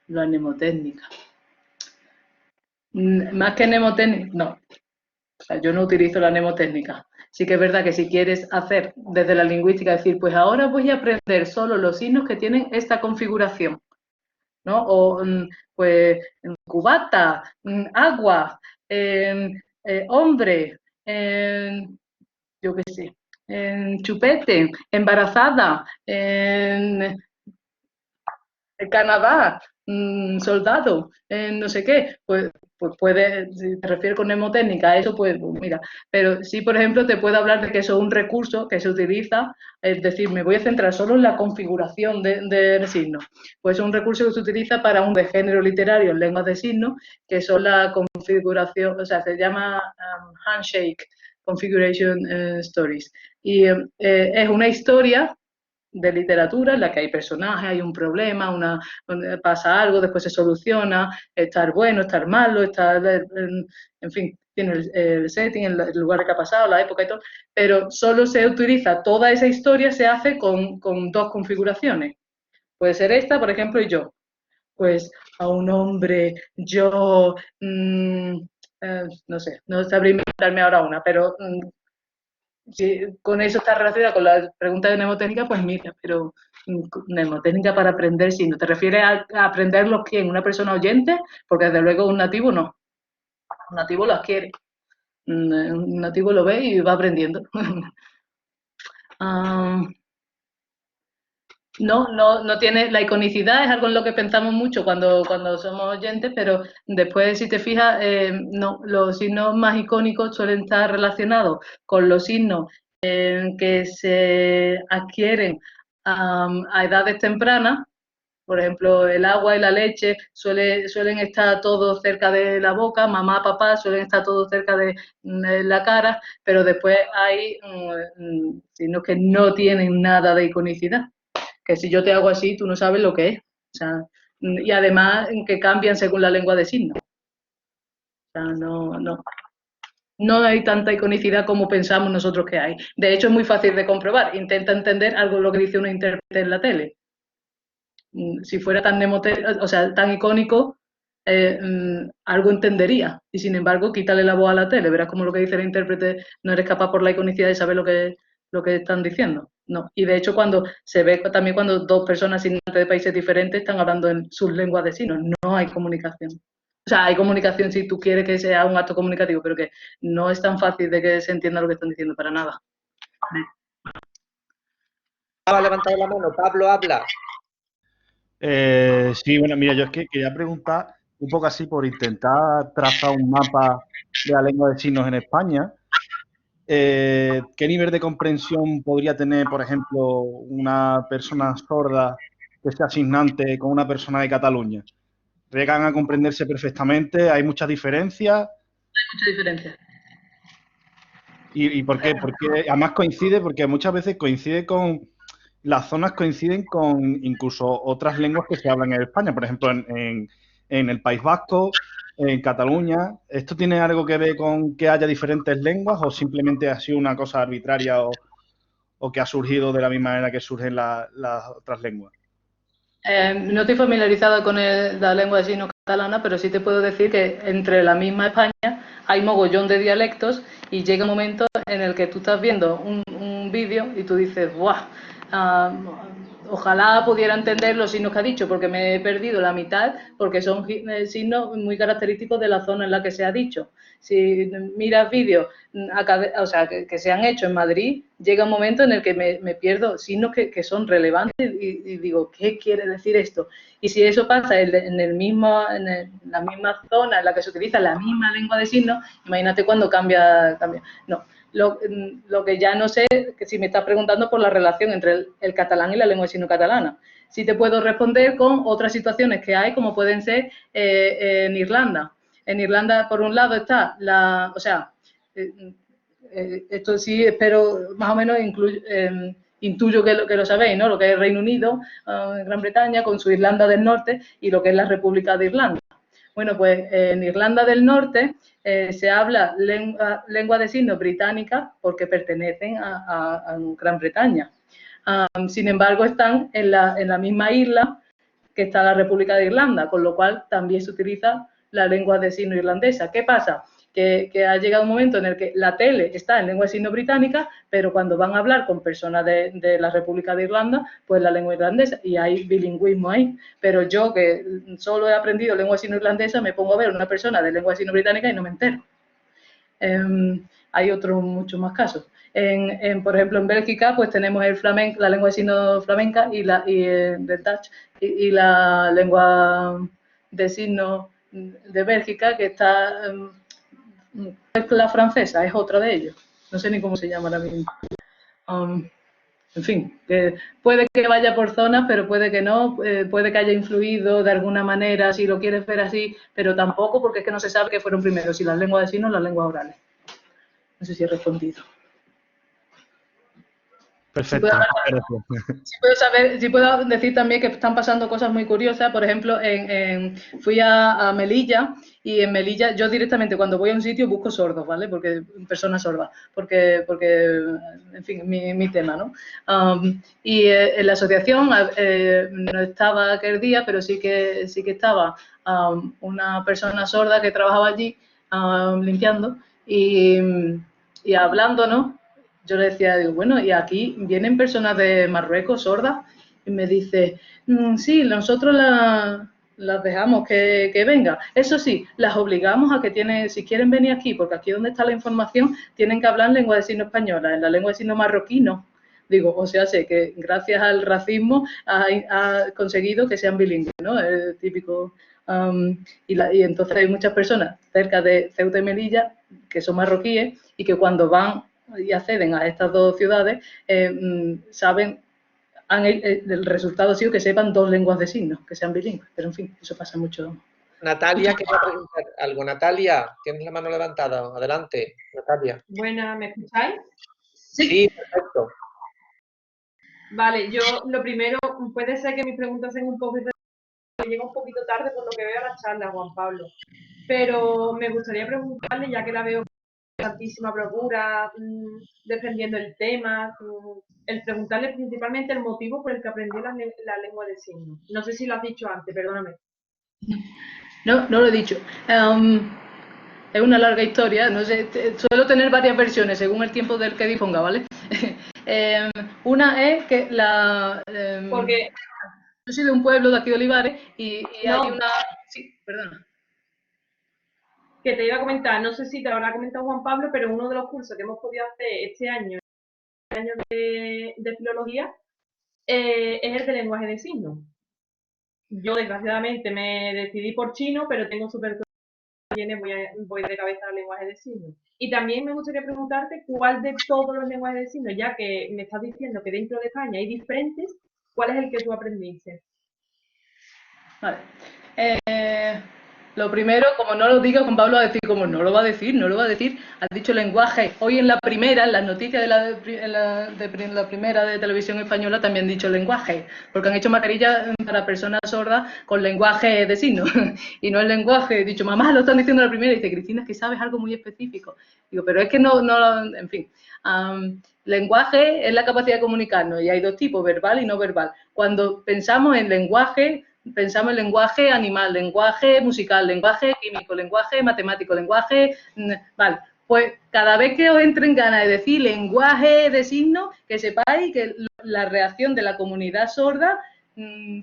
Speaker 2: la mnemotécnica. Más que mnemotécnica, no. O sea, yo no utilizo la mnemotécnica. Sí que es verdad que si quieres hacer desde la lingüística, decir, pues ahora voy a aprender solo los signos que tienen esta configuración, ¿no? O pues cubata, agua, hombre, yo qué sé, chupete, embarazada, Canadá, soldado, no sé qué, pues puede, si te refieres con mnemotécnica a eso, pues mira, pero sí, por ejemplo, te puedo hablar de que eso es un recurso que se utiliza, es decir, me voy a centrar solo en la configuración de signos, pues es un recurso que se utiliza para un de género literario en lenguas de signos, que son la configuración, o sea, se llama handshake, configuration stories, y es una historia de literatura en la que hay personajes, hay un problema, pasa algo, después se soluciona, estar bueno, estar malo, estar, en fin, tiene el setting, el lugar que ha pasado, la época y todo, pero solo se utiliza, toda esa historia se hace con 2 configuraciones. Puede ser esta, por ejemplo, y yo. Pues a un hombre, yo, no sé, no sabría inventarme ahora una, pero si con eso está relacionada con la pregunta de mnemotécnica, pues mira, pero mnemotécnica para aprender, si no te refieres a aprenderlos, ¿quién? ¿Una persona oyente? Porque desde luego un nativo no. Un nativo lo adquiere. Un nativo lo ve y va aprendiendo. No tiene, la iconicidad es algo en lo que pensamos mucho cuando somos oyentes, pero después, si te fijas, no, los signos más icónicos suelen estar relacionados con los signos que se adquieren a edades tempranas. Por ejemplo, el agua y la leche suelen estar todos cerca de la boca, mamá, papá suelen estar todos cerca de la cara, pero después hay signos que no tienen nada de iconicidad, que si yo te hago así, tú no sabes lo que es. O sea, y además que cambian según la lengua de signos. O sea, no hay tanta iconicidad como pensamos nosotros que hay. De hecho, es muy fácil de comprobar. Intenta entender algo lo que dice un intérprete en la tele. Si fuera tan o sea, tan icónico, algo entendería. Y sin embargo, quítale la voz a la tele. Verás como lo que dice el intérprete, no eres capaz por la iconicidad de saber lo que están diciendo. No. Y de hecho, cuando se ve también cuando 2 personas signantes de países diferentes están hablando en sus lenguas de signos, no hay comunicación. O sea, hay comunicación si tú quieres que sea un acto comunicativo, pero que no es tan fácil de que se entienda lo que están diciendo para nada.
Speaker 1: Ha levantado la mano. Pablo, habla.
Speaker 4: Sí, bueno, mira, yo es que quería preguntar un poco así por intentar trazar un mapa de la lengua de signos en España. ¿Qué nivel de comprensión podría tener, por ejemplo, una persona sorda que sea signante con una persona de Cataluña? ¿Llegan a comprenderse perfectamente? ¿Hay muchas diferencias?
Speaker 2: Hay mucha diferencia.
Speaker 4: ¿Y por qué? Porque además coincide, porque muchas veces coincide con... Las zonas coinciden con incluso otras lenguas que se hablan en España, por ejemplo, en el País Vasco, en Cataluña. ¿Esto tiene algo que ver con que haya diferentes lenguas o simplemente ha sido una cosa arbitraria o que ha surgido de la misma manera que surgen las otras lenguas?
Speaker 2: No estoy familiarizada con la lengua de signos catalana, pero sí te puedo decir que entre la misma España hay mogollón de dialectos y llega un momento en el que tú estás viendo un vídeo y tú dices, ¡buah! Ojalá pudiera entender los signos que ha dicho, porque me he perdido la mitad, porque son signos muy característicos de la zona en la que se ha dicho. Si miras vídeos o sea, que se han hecho en Madrid, llega un momento en el que me pierdo signos que son relevantes y digo, ¿qué quiere decir esto? Y si eso pasa en la misma zona en la que se utiliza la misma lengua de signos, imagínate cuando cambia. No. Lo que ya no sé, que si me estás preguntando por la relación entre el catalán y la lengua de signos catalana. Sí te puedo responder con otras situaciones que hay, como pueden ser en Irlanda. En Irlanda, por un lado, está o sea, esto sí espero más o menos intuyo que lo sabéis, ¿no? Lo que es Reino Unido, Gran Bretaña, con su Irlanda del Norte y lo que es la República de Irlanda. Bueno, pues en Irlanda del Norte se habla lengua de signos británica porque pertenecen a Gran Bretaña. Sin embargo, están en la misma isla que está la República de Irlanda, con lo cual también se utiliza la lengua de signos irlandesa. ¿Qué pasa? Que ha llegado un momento en el que la tele está en lengua de signos británica, pero cuando van a hablar con personas de la República de Irlanda, pues la lengua irlandesa, y hay bilingüismo ahí. Pero yo, que solo he aprendido lengua de signos irlandesa, me pongo a ver una persona de lengua de signos británica y no me entero. Hay otros muchos más casos. Por ejemplo, en Bélgica, pues tenemos la lengua de signos flamenca y del Dutch y la lengua de signos de Bélgica, que está la francesa, es otra de ellos. No sé ni cómo se llama ahora mismo. En fin, puede que vaya por zonas, pero puede que no, puede que haya influido de alguna manera, si lo quieres ver así, pero tampoco, porque es que no se sabe qué fueron primero, si las lenguas de signos o las lenguas orales. No sé si he respondido.
Speaker 4: Perfecto.
Speaker 2: Si puedo decir también que están pasando cosas muy curiosas. Por ejemplo, fui a Melilla, y en Melilla yo directamente cuando voy a un sitio busco sordos, ¿vale? Porque personas sordas, porque en fin, mi tema, ¿no? En la asociación no estaba aquel día, pero sí que estaba una persona sorda que trabajaba allí limpiando y hablándonos. Yo le decía, digo, bueno, y aquí vienen personas de Marruecos sordas, y me dice, sí, nosotros las dejamos que vengan. Eso sí, las obligamos a que si quieren venir aquí, porque aquí donde está la información, tienen que hablar en lengua de signo española, en la lengua de signo marroquí no. Digo, o sea, sé que gracias al racismo ha conseguido que sean bilingües, ¿no? Es típico. Y entonces hay muchas personas cerca de Ceuta y Melilla que son marroquíes y que cuando van y acceden a estas dos ciudades, saben, el resultado ha sido que sepan 2 lenguas de signos, que sean bilingües, pero en fin, eso pasa mucho.
Speaker 1: Natalia, quería preguntar algo. Natalia, tienes la mano levantada. Adelante, Natalia.
Speaker 5: Buenas, ¿me escucháis?
Speaker 1: Sí, perfecto.
Speaker 5: Vale, yo lo primero, puede ser que mis preguntas sean un poco, que llega un poquito tarde por lo que veo a la charla, Juan Pablo, pero me gustaría preguntarle, ya que la veo con tantísima procura, defendiendo el tema, el preguntarle principalmente el motivo por el que aprendió la lengua de signos. No sé si lo has dicho antes, perdóname.
Speaker 2: No, no lo he dicho. Es una larga historia, no sé, suelo tener varias versiones según el tiempo del que disponga, ¿vale? Una es que
Speaker 5: Porque
Speaker 2: yo soy de un pueblo de aquí de Olivares y
Speaker 5: no,
Speaker 2: hay una... Sí, perdona.
Speaker 5: que te iba a comentar, no sé si te lo habrá comentado Juan Pablo, pero uno de los cursos que hemos podido hacer este año de filología, es el de lenguaje de signos. Yo desgraciadamente me decidí por chino, pero tengo súper claro que voy de cabeza al lenguaje de signos. Y también me gustaría preguntarte cuál de todos los lenguajes de signos, ya que me estás diciendo que dentro de España hay diferentes, ¿cuál es el que tú aprendiste?
Speaker 2: Vale. Lo primero, como no lo diga, Juan Pablo va a decir, como no lo va a decir, no lo va a decir, has dicho lenguaje. Hoy en la primera, en las noticias de la primera de televisión española también han dicho lenguaje, porque han hecho mascarillas para personas sordas con lenguaje de signos, y no el lenguaje. He dicho, mamá, lo están diciendo en la primera, y dice, Cristina, es que sabes algo muy específico. Digo, pero es que no en fin. Lenguaje es la capacidad de comunicarnos, y hay 2 tipos, verbal y no verbal. Cuando pensamos en lenguaje, pensamos en lenguaje animal, lenguaje musical, lenguaje químico, lenguaje matemático, lenguaje... Vale, pues cada vez que os entren ganas de decir lenguaje de signos, que sepáis que la reacción de la comunidad sorda,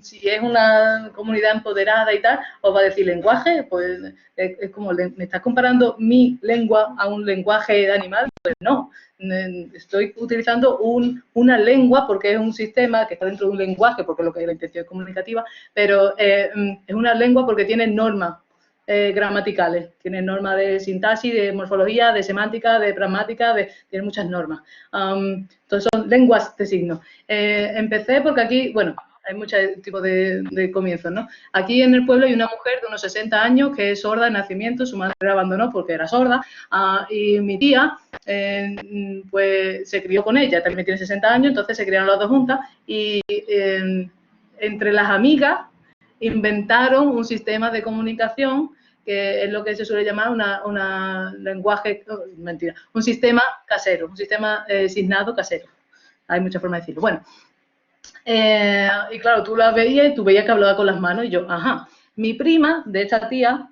Speaker 2: si es una comunidad empoderada y tal, os va a decir lenguaje, pues es como, ¿me estás comparando mi lengua a un lenguaje de animal? Pues no, estoy utilizando una lengua porque es un sistema que está dentro de un lenguaje, porque lo que es la intención es comunicativa, pero es una lengua porque tiene normas gramaticales, tiene normas de sintaxis, de morfología, de semántica, de pragmática, tiene muchas normas. Entonces son lenguas de signos. Empecé porque aquí, bueno, hay muchos tipos de comienzos, ¿no? Aquí en el pueblo hay una mujer de unos 60 años que es sorda de nacimiento, su madre la abandonó porque era sorda, y mi tía, pues se crió con ella, también tiene 60 años, entonces se criaron las 2 juntas, y entre las amigas inventaron un sistema de comunicación que es lo que se suele llamar un sistema casero, un sistema signado casero. Hay muchas formas de decirlo. Bueno, y claro, tú la veías y tú veías que hablaba con las manos y yo, ajá. Mi prima, de esta tía,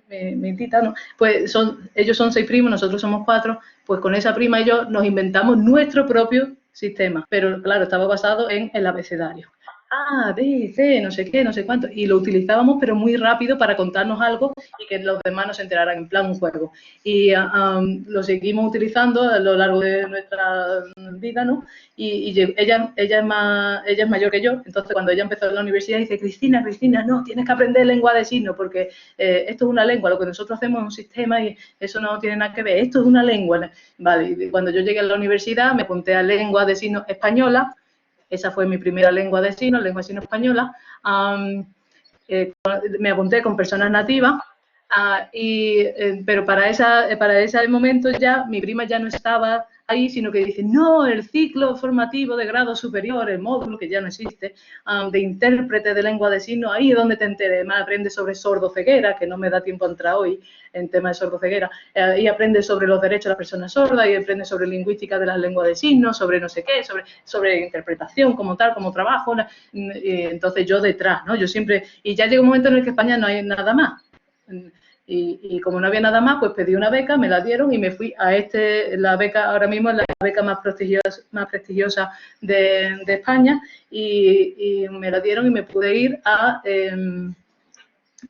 Speaker 2: mi tita, ¿no? Pues ellos son 6 primos, nosotros somos 4, pues con esa prima y yo nos inventamos nuestro propio sistema, pero claro, estaba basado en el abecedario. A, B, C, no sé qué, no sé cuánto, y lo utilizábamos pero muy rápido para contarnos algo y que los demás nos enteraran, en plan un juego. Y lo seguimos utilizando a lo largo de nuestra vida, ¿no? Y ella es mayor que yo, entonces cuando ella empezó en la universidad dice, Cristina, no, tienes que aprender lengua de signos porque esto es una lengua, lo que nosotros hacemos es un sistema y eso no tiene nada que ver, esto es una lengua. Vale, y cuando yo llegué a la universidad me apunté a lengua de signos española. Esa fue mi primera lengua de signos española. Me apunté con personas nativas Pero para ese momento ya mi prima ya no estaba ahí, sino que dice, no, el ciclo formativo de grado superior, el módulo que ya no existe, de intérprete de lengua de signos, ahí es donde te enteres, más aprendes sobre sordoceguera, que no me da tiempo a entrar hoy en tema de sordoceguera, y aprendes sobre los derechos de las personas sordas, y aprendes sobre lingüística de las lenguas de signos, sobre no sé qué, sobre interpretación como tal, como trabajo, y entonces yo detrás, ¿no? Yo siempre, y ya llega un momento en el que España no hay nada más. Y como no había nada más, pues pedí una beca, me la dieron y me fui a la beca ahora mismo es la beca más prestigiosa de España y me la dieron y me pude ir a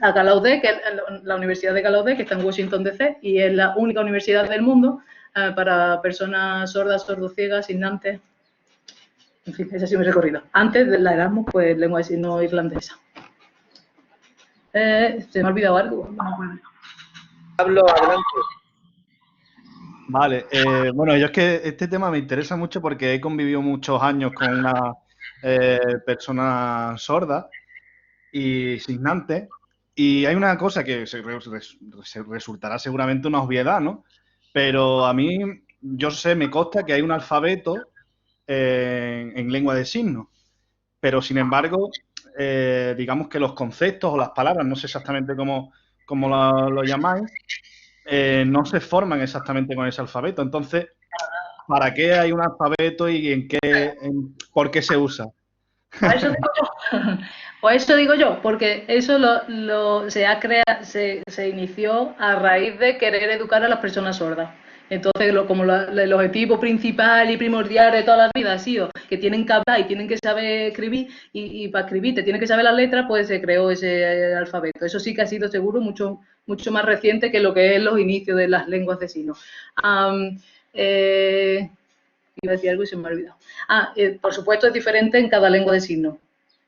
Speaker 2: Gallaudet, que es la Universidad de Gallaudet, que está en Washington DC y es la única universidad del mundo para personas sordas, sordociegas, signantes. En fin, ese ha sido mi recorrido. Antes de la Erasmus, pues lengua de signos irlandesa. Se me ha olvidado algo, no me acuerdo.
Speaker 1: Pablo, adelante.
Speaker 4: Vale, bueno, yo es que este tema me interesa mucho porque he convivido muchos años con una persona sorda y signante, y hay una cosa que resultará seguramente una obviedad, ¿no? Pero a mí, yo sé, me consta que hay un alfabeto en lengua de signos, pero sin embargo, digamos que los conceptos o las palabras, no sé exactamente cómo lo llamáis, no se forman exactamente con ese alfabeto. Entonces, ¿para qué hay un alfabeto y por qué se usa?
Speaker 2: Pues eso digo yo, porque eso se inició a raíz de querer educar a las personas sordas. Entonces, el objetivo principal y primordial de toda la vida ha sido que tienen que hablar y tienen que saber escribir, y para escribir te tienen que saber las letras, pues se creó ese alfabeto. Eso sí que ha sido seguro mucho más reciente que lo que es los inicios de las lenguas de signos. Iba a decir algo y se me ha olvidado. Por supuesto es diferente en cada lengua de signos.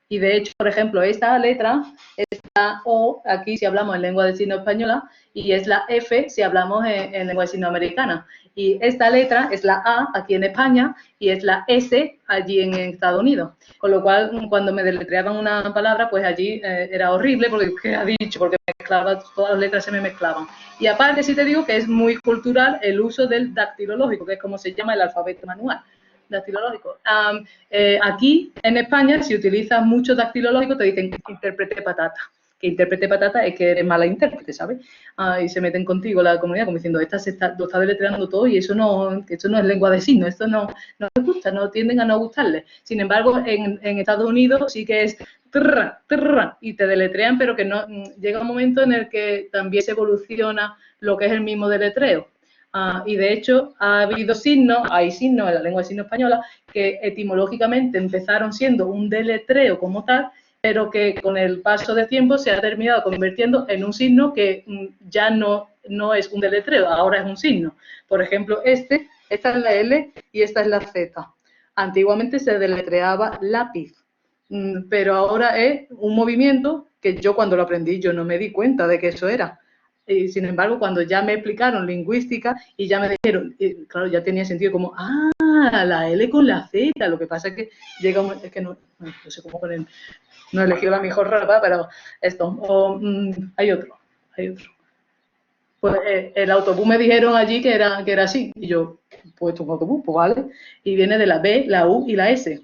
Speaker 2: Y de hecho, por ejemplo, esta letra es la O aquí si hablamos en lengua de signos española y es la F si hablamos en lengua de signos americana. Y esta letra es la A aquí en España y es la S allí en Estados Unidos. Con lo cual, cuando me deletreaban una palabra, pues allí era horrible porque, ¿qué ha dicho? Porque todas las letras se me mezclaban. Y aparte, sí te digo que es muy cultural el uso del dactilológico, que es como se llama el alfabeto manual. Dactilológico. Aquí en España, si utilizas mucho dactilológico, te dicen intérprete patata. Que intérprete patata es que eres mala intérprete, ¿sabes? Y se meten contigo la comunidad como diciendo, lo está deletreando todo y eso no es lengua de signos, esto no les gusta, no tienden a no gustarles. Sin embargo, en Estados Unidos sí que es y te deletrean, pero que no llega un momento en el que también se evoluciona lo que es el mismo deletreo. Y de hecho hay signos en la lengua de signos española que etimológicamente empezaron siendo un deletreo como tal, pero que con el paso del tiempo se ha terminado convirtiendo en un signo que ya no es un deletreo, ahora es un signo. Por ejemplo, esta es la L y esta es la Z. Antiguamente se deletreaba lápiz, pero ahora es un movimiento que yo cuando lo aprendí yo no me di cuenta de que eso era. Y sin embargo, cuando ya me explicaron lingüística y ya me dijeron, claro, ya tenía sentido como, la L con la Z, lo que pasa es que llega un momento, es que no sé cómo poner, no he elegido la mejor rapa, pero esto, hay otro. Pues el autobús me dijeron allí que era así, y yo, pues esto es un autobús, pues vale, y viene de la B, la U y la S.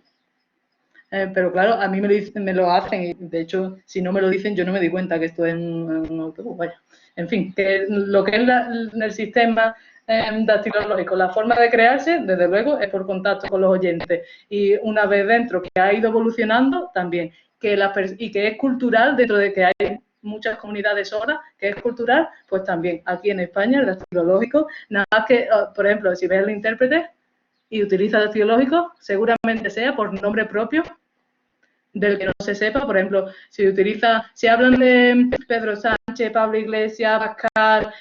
Speaker 2: Pero claro, a mí me lo hacen y de hecho, si no me lo dicen, yo no me di cuenta que esto es un autobús, vaya. En fin, que lo que es el sistema dactilológico, la forma de crearse, desde luego, es por contacto con los oyentes. Y una vez dentro, que ha ido evolucionando, también. Y que es cultural, dentro de que hay muchas comunidades sordas, que es cultural, pues también. Aquí en España, el dactilológico, nada más que, por ejemplo, si ves el intérprete y utiliza dactilológico, seguramente sea por nombre propio del que no se sepa. Por ejemplo, si hablan de Pedro Sánchez, Pablo Iglesias, Pascal,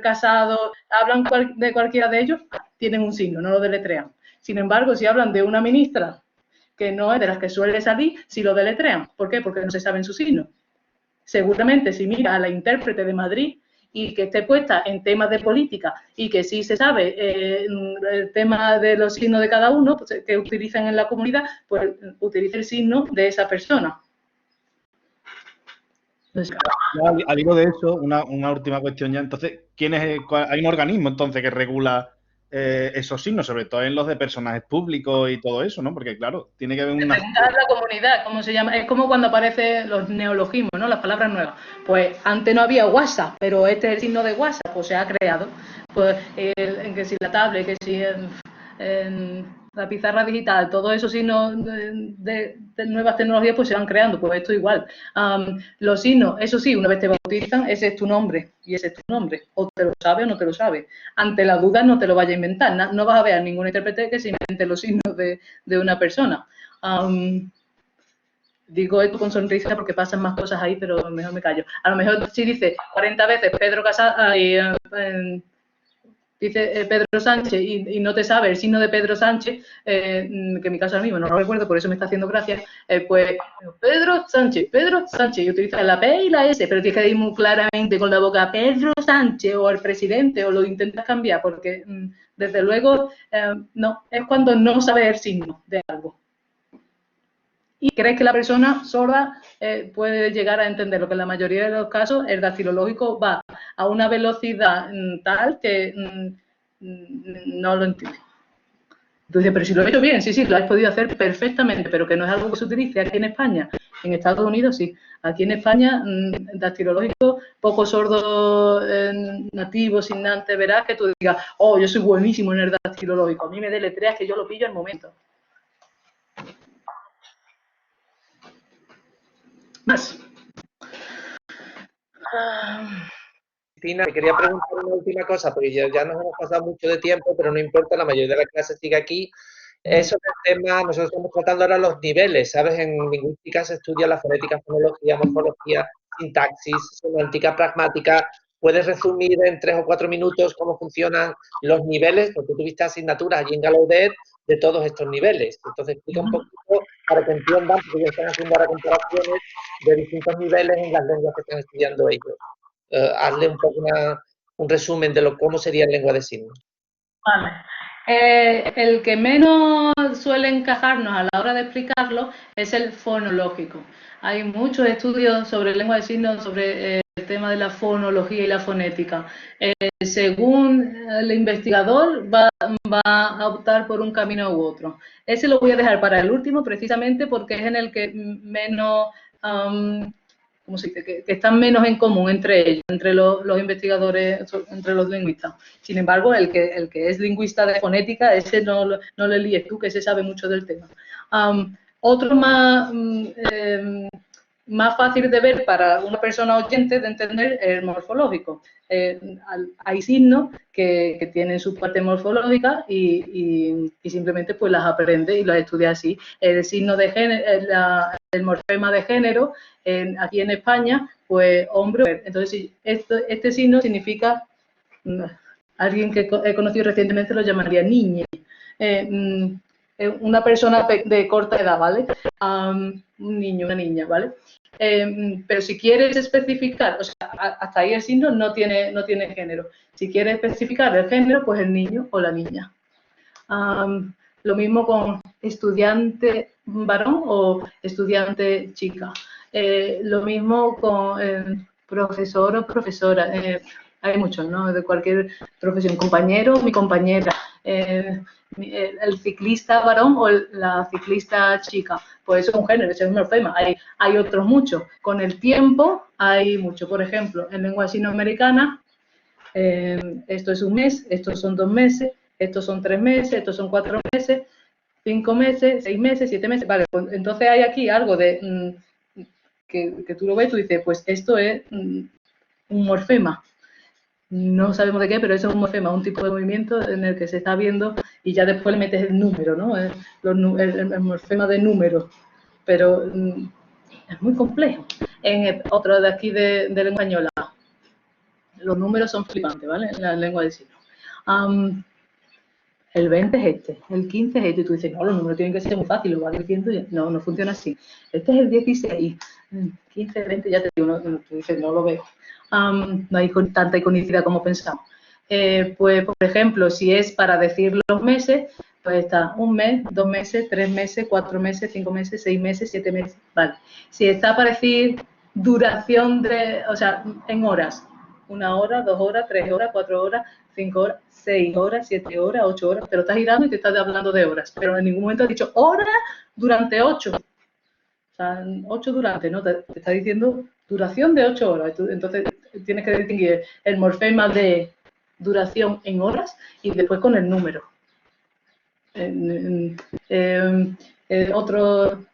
Speaker 2: Casado, hablan de cualquiera de ellos, tienen un signo, no lo deletrean. Sin embargo, si hablan de una ministra que no es de las que suele salir, sí lo deletrean. ¿Por qué? Porque no se saben su signo. Seguramente si mira a la intérprete de Madrid y que esté puesta en temas de política y que sí se sabe el tema de los signos de cada uno, pues, que utilizan en la comunidad, pues utiliza el signo de esa persona.
Speaker 4: Al hilo de eso, una última cuestión ya. Entonces, hay un organismo entonces que regula esos signos, sobre todo en los de personajes públicos y todo eso, ¿no? Porque, claro, tiene que haber una...
Speaker 2: La comunidad, ¿cómo se llama? Es como cuando aparecen los neologismos, ¿no? Las palabras nuevas. Pues antes no había WhatsApp, pero este es el signo de WhatsApp, pues se ha creado. Pues en que si la tablet, que si en la pizarra digital, todos esos signos de nuevas tecnologías pues se van creando, pues esto igual. Los signos, eso sí, una vez te bautizan, ese es tu nombre y ese es tu nombre, o te lo sabe o no te lo sabe. Ante la duda no te lo vayas a inventar, no vas a ver a ningún intérprete que se invente los signos de una persona. Digo esto con sonrisa porque pasan más cosas ahí, pero a lo mejor me callo. A lo mejor si dice 40 veces Pedro Casado, dice Pedro Sánchez y no te sabe el signo de Pedro Sánchez, que en mi caso ahora mismo no lo recuerdo, por eso me está haciendo gracia, pues Pedro Sánchez, y utiliza la P y la S, pero tienes que ir muy claramente con la boca Pedro Sánchez o el presidente, o lo intentas cambiar, porque desde luego no, es cuando no sabes el signo de algo. Y crees que la persona sorda puede llegar a entender lo que en la mayoría de los casos el dactilológico va a una velocidad tal que no lo entiende. Entonces, pero si lo he hecho bien, sí, lo has podido hacer perfectamente, pero que no es algo que se utilice aquí en España. En Estados Unidos sí. Aquí en España, dactilológico, poco sordo nativo, signante, verás que tú digas, oh, yo soy buenísimo en el dactilológico. A mí me deletreas que yo lo pillo al momento. Más.
Speaker 1: Cristina, te quería preguntar una última cosa, porque ya nos hemos pasado mucho de tiempo, pero no importa, la mayoría de la clase sigue aquí. Eso es el tema, nosotros estamos tratando ahora los niveles, ¿sabes? En lingüística se estudia la fonética, fonología, morfología, sintaxis, semántica, pragmática. ¿Puedes resumir en 3 o 4 minutos cómo funcionan los niveles? Porque tuviste asignaturas allí en Gallaudet de todos estos niveles. Entonces, explica un poquito para que entiendan, porque ya están haciendo ahora comparaciones de distintos niveles en las lenguas que están estudiando ellos. Hazle un poco un resumen de cómo sería en lengua de signos.
Speaker 2: Vale. El que menos suele encajarnos a la hora de explicarlo es el fonológico. Hay muchos estudios sobre lengua de signos, sobre el tema de la fonología y la fonética. Según el investigador, va a optar por un camino u otro. Ese lo voy a dejar para el último, precisamente porque es en el que menos... ¿cómo se dice? Que están menos en común entre ellos, entre los investigadores, entre los lingüistas. Sin embargo, el que es lingüista de fonética, ese no le líes tú, que ese sabe mucho del tema. Otro más fácil de ver para una persona oyente de entender es el morfológico. Hay signos que tienen su parte morfológica y simplemente pues las aprende y las estudia así. El signo de género, el morfema de género, aquí en España, pues hombre. Entonces, este signo significa, alguien que he conocido recientemente lo llamaría niña. Una persona de corta edad, ¿vale? Un niño, una niña, ¿vale? Pero si quieres especificar, o sea, hasta ahí el signo no tiene género. Si quieres especificar el género, pues el niño o la niña. Lo mismo con estudiante varón o estudiante chica. Lo mismo con profesor o profesora. Hay muchos, ¿no? De cualquier profesión. Compañero, mi compañera. El ciclista varón o la ciclista chica. Pues eso es un género, eso es un morfema. Hay otros muchos. Con el tiempo hay mucho. Por ejemplo, en lengua sinoamericana, esto es un mes, estos son 2 meses, estos son 3 meses, estos son 4 meses, 5 meses, 6 meses, 7 meses. Vale, pues entonces hay aquí algo de que tú lo ves y tú dices, pues esto es un morfema. No sabemos de qué, pero eso es un morfema, un tipo de movimiento en el que se está viendo y ya después le metes el número, ¿no? El morfema de número. Pero es muy complejo. En otro de aquí de lengua española, los números son flipantes, ¿vale? En la lengua de signos. El 20 es este, el 15 es este, y tú dices, no, los números tienen que ser muy fáciles, lo vas diciendo, no funciona así. Este es el 16, 15, 20, ya te digo, tú dices, no lo veo. No hay tanta iconicidad como pensamos. Pues, por ejemplo, si es para decir los meses, pues está 1 mes, 2 meses, 3 meses, 4 meses, 5 meses, 6 meses, 7 meses, vale. Si está para decir duración o sea, en horas. 1 hora, 2 horas, 3 horas, 4 horas, 5 horas, 6 horas, 7 horas, 8 horas. Te lo estás girando y te estás hablando de horas. Pero en ningún momento has dicho horas durante 8. O sea, 8 durante, ¿no? Te está diciendo duración de 8 horas. Entonces tienes que distinguir el morfema de duración en horas y después con el número.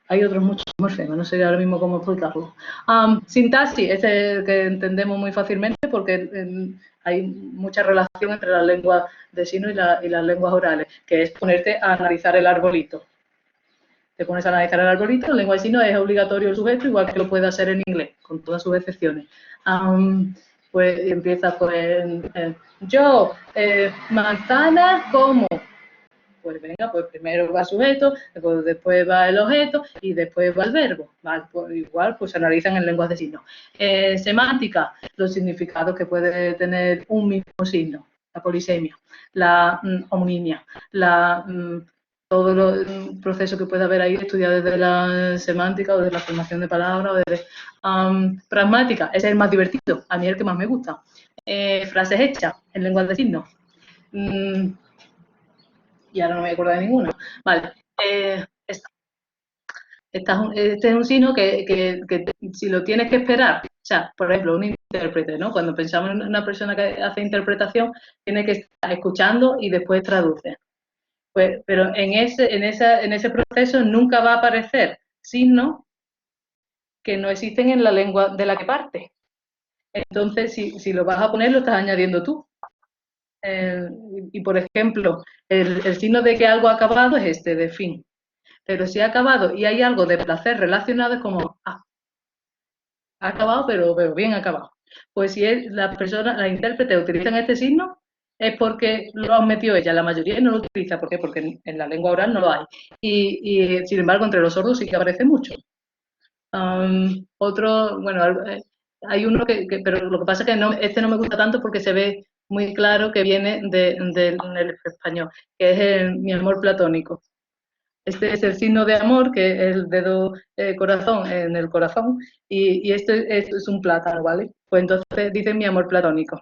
Speaker 2: Hay otros muchos morfemas, no sé ahora mismo cómo explicarlo. Sintaxis, es el que entendemos muy fácilmente porque hay mucha relación entre las lenguas de signos y las lenguas orales, que es ponerte a analizar el arbolito. Te pones a analizar el arbolito, en lengua de signos es obligatorio el sujeto, igual que lo puede hacer en inglés, con todas sus excepciones. Pues empieza pues, yo, manzana, como. Pues venga, pues primero va el sujeto, después va el objeto y después va el verbo. ¿Vale? Pues igual, pues se analizan en lenguas de signos. Semántica, los significados que puede tener un mismo signo, la polisemia, la homonimia, todo el proceso que puede haber ahí estudiado desde la semántica o desde la formación de palabras. O desde, pragmática, ese es el más divertido, a mí es el que más me gusta. Frases hechas en lenguas de signos. Y ahora no me acuerdo de ninguna. Vale, este es un signo que si lo tienes que esperar, o sea, por ejemplo, un intérprete, ¿no? Cuando pensamos en una persona que hace interpretación, tiene que estar escuchando y después traduce. Pues, pero en ese proceso nunca va a aparecer signos que no existen en la lengua de la que parte. Entonces, si lo vas a poner, lo estás añadiendo tú. Y por ejemplo, el signo de que algo ha acabado es este, de fin. Pero si ha acabado y hay algo de placer relacionado, es como, ha acabado, pero bien acabado. Pues si la intérprete utilizan este signo, es porque lo han metido ella. La mayoría no lo utiliza. ¿Por qué? Porque en la lengua oral no lo hay. Y sin embargo, entre los sordos sí que aparece mucho. Otro, bueno, hay uno pero lo que pasa es que este no me gusta tanto porque se ve muy claro que viene del español, que es mi amor platónico. Este es el signo de amor, que es el dedo corazón en el corazón, y esto es un plátano, ¿vale? Pues entonces dice mi amor platónico.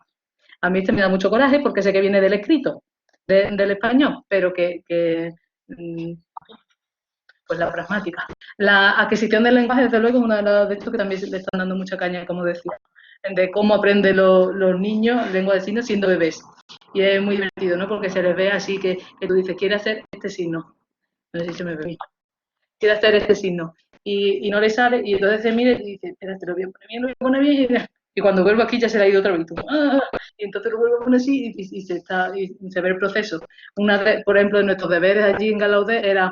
Speaker 2: A mí este me da mucho coraje porque sé que viene del escrito, del español, pero pues la pragmática. La adquisición del lenguaje, desde luego, es una de estos que también le están dando mucha caña, como decía, de cómo aprenden los niños lengua de signos siendo bebés. Y es muy divertido, ¿no? Porque se les ve así que tú dices, quiere hacer este signo. No sé si se me ve bien. Quiere hacer este signo. Y no le sale, y entonces se mira y dice, espera, te lo voy a poner bien, lo voy a poner bien. Y cuando vuelvo aquí ya se le ha ido otra vez. Y entonces lo vuelvo a poner así y se ve el proceso. Por ejemplo, de nuestros deberes allí en Galaudé era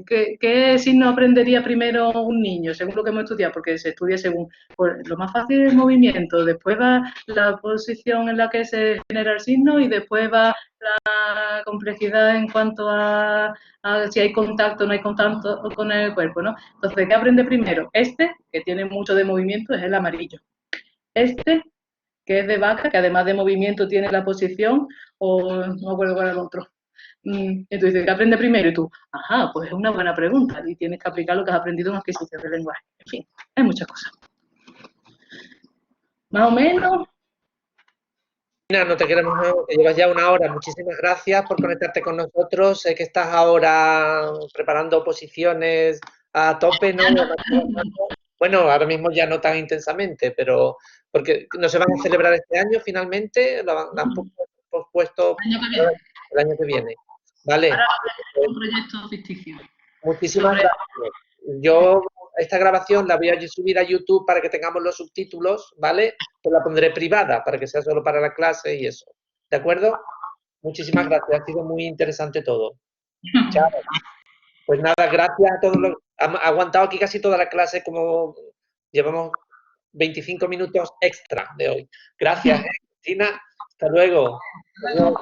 Speaker 2: ¿qué signo aprendería primero un niño? Según lo que hemos estudiado, porque se estudia según pues, lo más fácil es el movimiento, después va la posición en la que se genera el signo y después va la complejidad en cuanto a si hay contacto o no hay contacto con el cuerpo, ¿no? Entonces, ¿qué aprende primero? Que tiene mucho de movimiento, es el amarillo. Que es de vaca, que además de movimiento tiene la posición, o no me acuerdo cuál era el otro. Entonces, ¿qué aprende primero? Y tú, ajá, pues es una buena pregunta. Y tienes que aplicar lo que has aprendido en adquisición de lenguaje. En fin, hay muchas cosas. Más o menos.
Speaker 1: No te queremos, que llevas ya 1 hora. Muchísimas gracias por conectarte con nosotros. Sé que estás ahora preparando oposiciones a tope, ¿no? Bueno, ahora mismo ya no tan intensamente, pero porque no se van a celebrar este año finalmente, lo han pospuesto el año que viene. Vale.
Speaker 2: Ahora un proyecto ficticio.
Speaker 1: Muchísimas gracias. Esta grabación la voy a subir a YouTube para que tengamos los subtítulos, ¿vale? Pues la pondré privada para que sea solo para la clase y eso. ¿De acuerdo? Muchísimas gracias. Ha sido muy interesante todo. Chao. Pues nada, gracias a todos los... Han aguantado aquí casi toda la clase, como llevamos 25 minutos extra de hoy. Gracias, Cristina. Hasta luego. Adiós.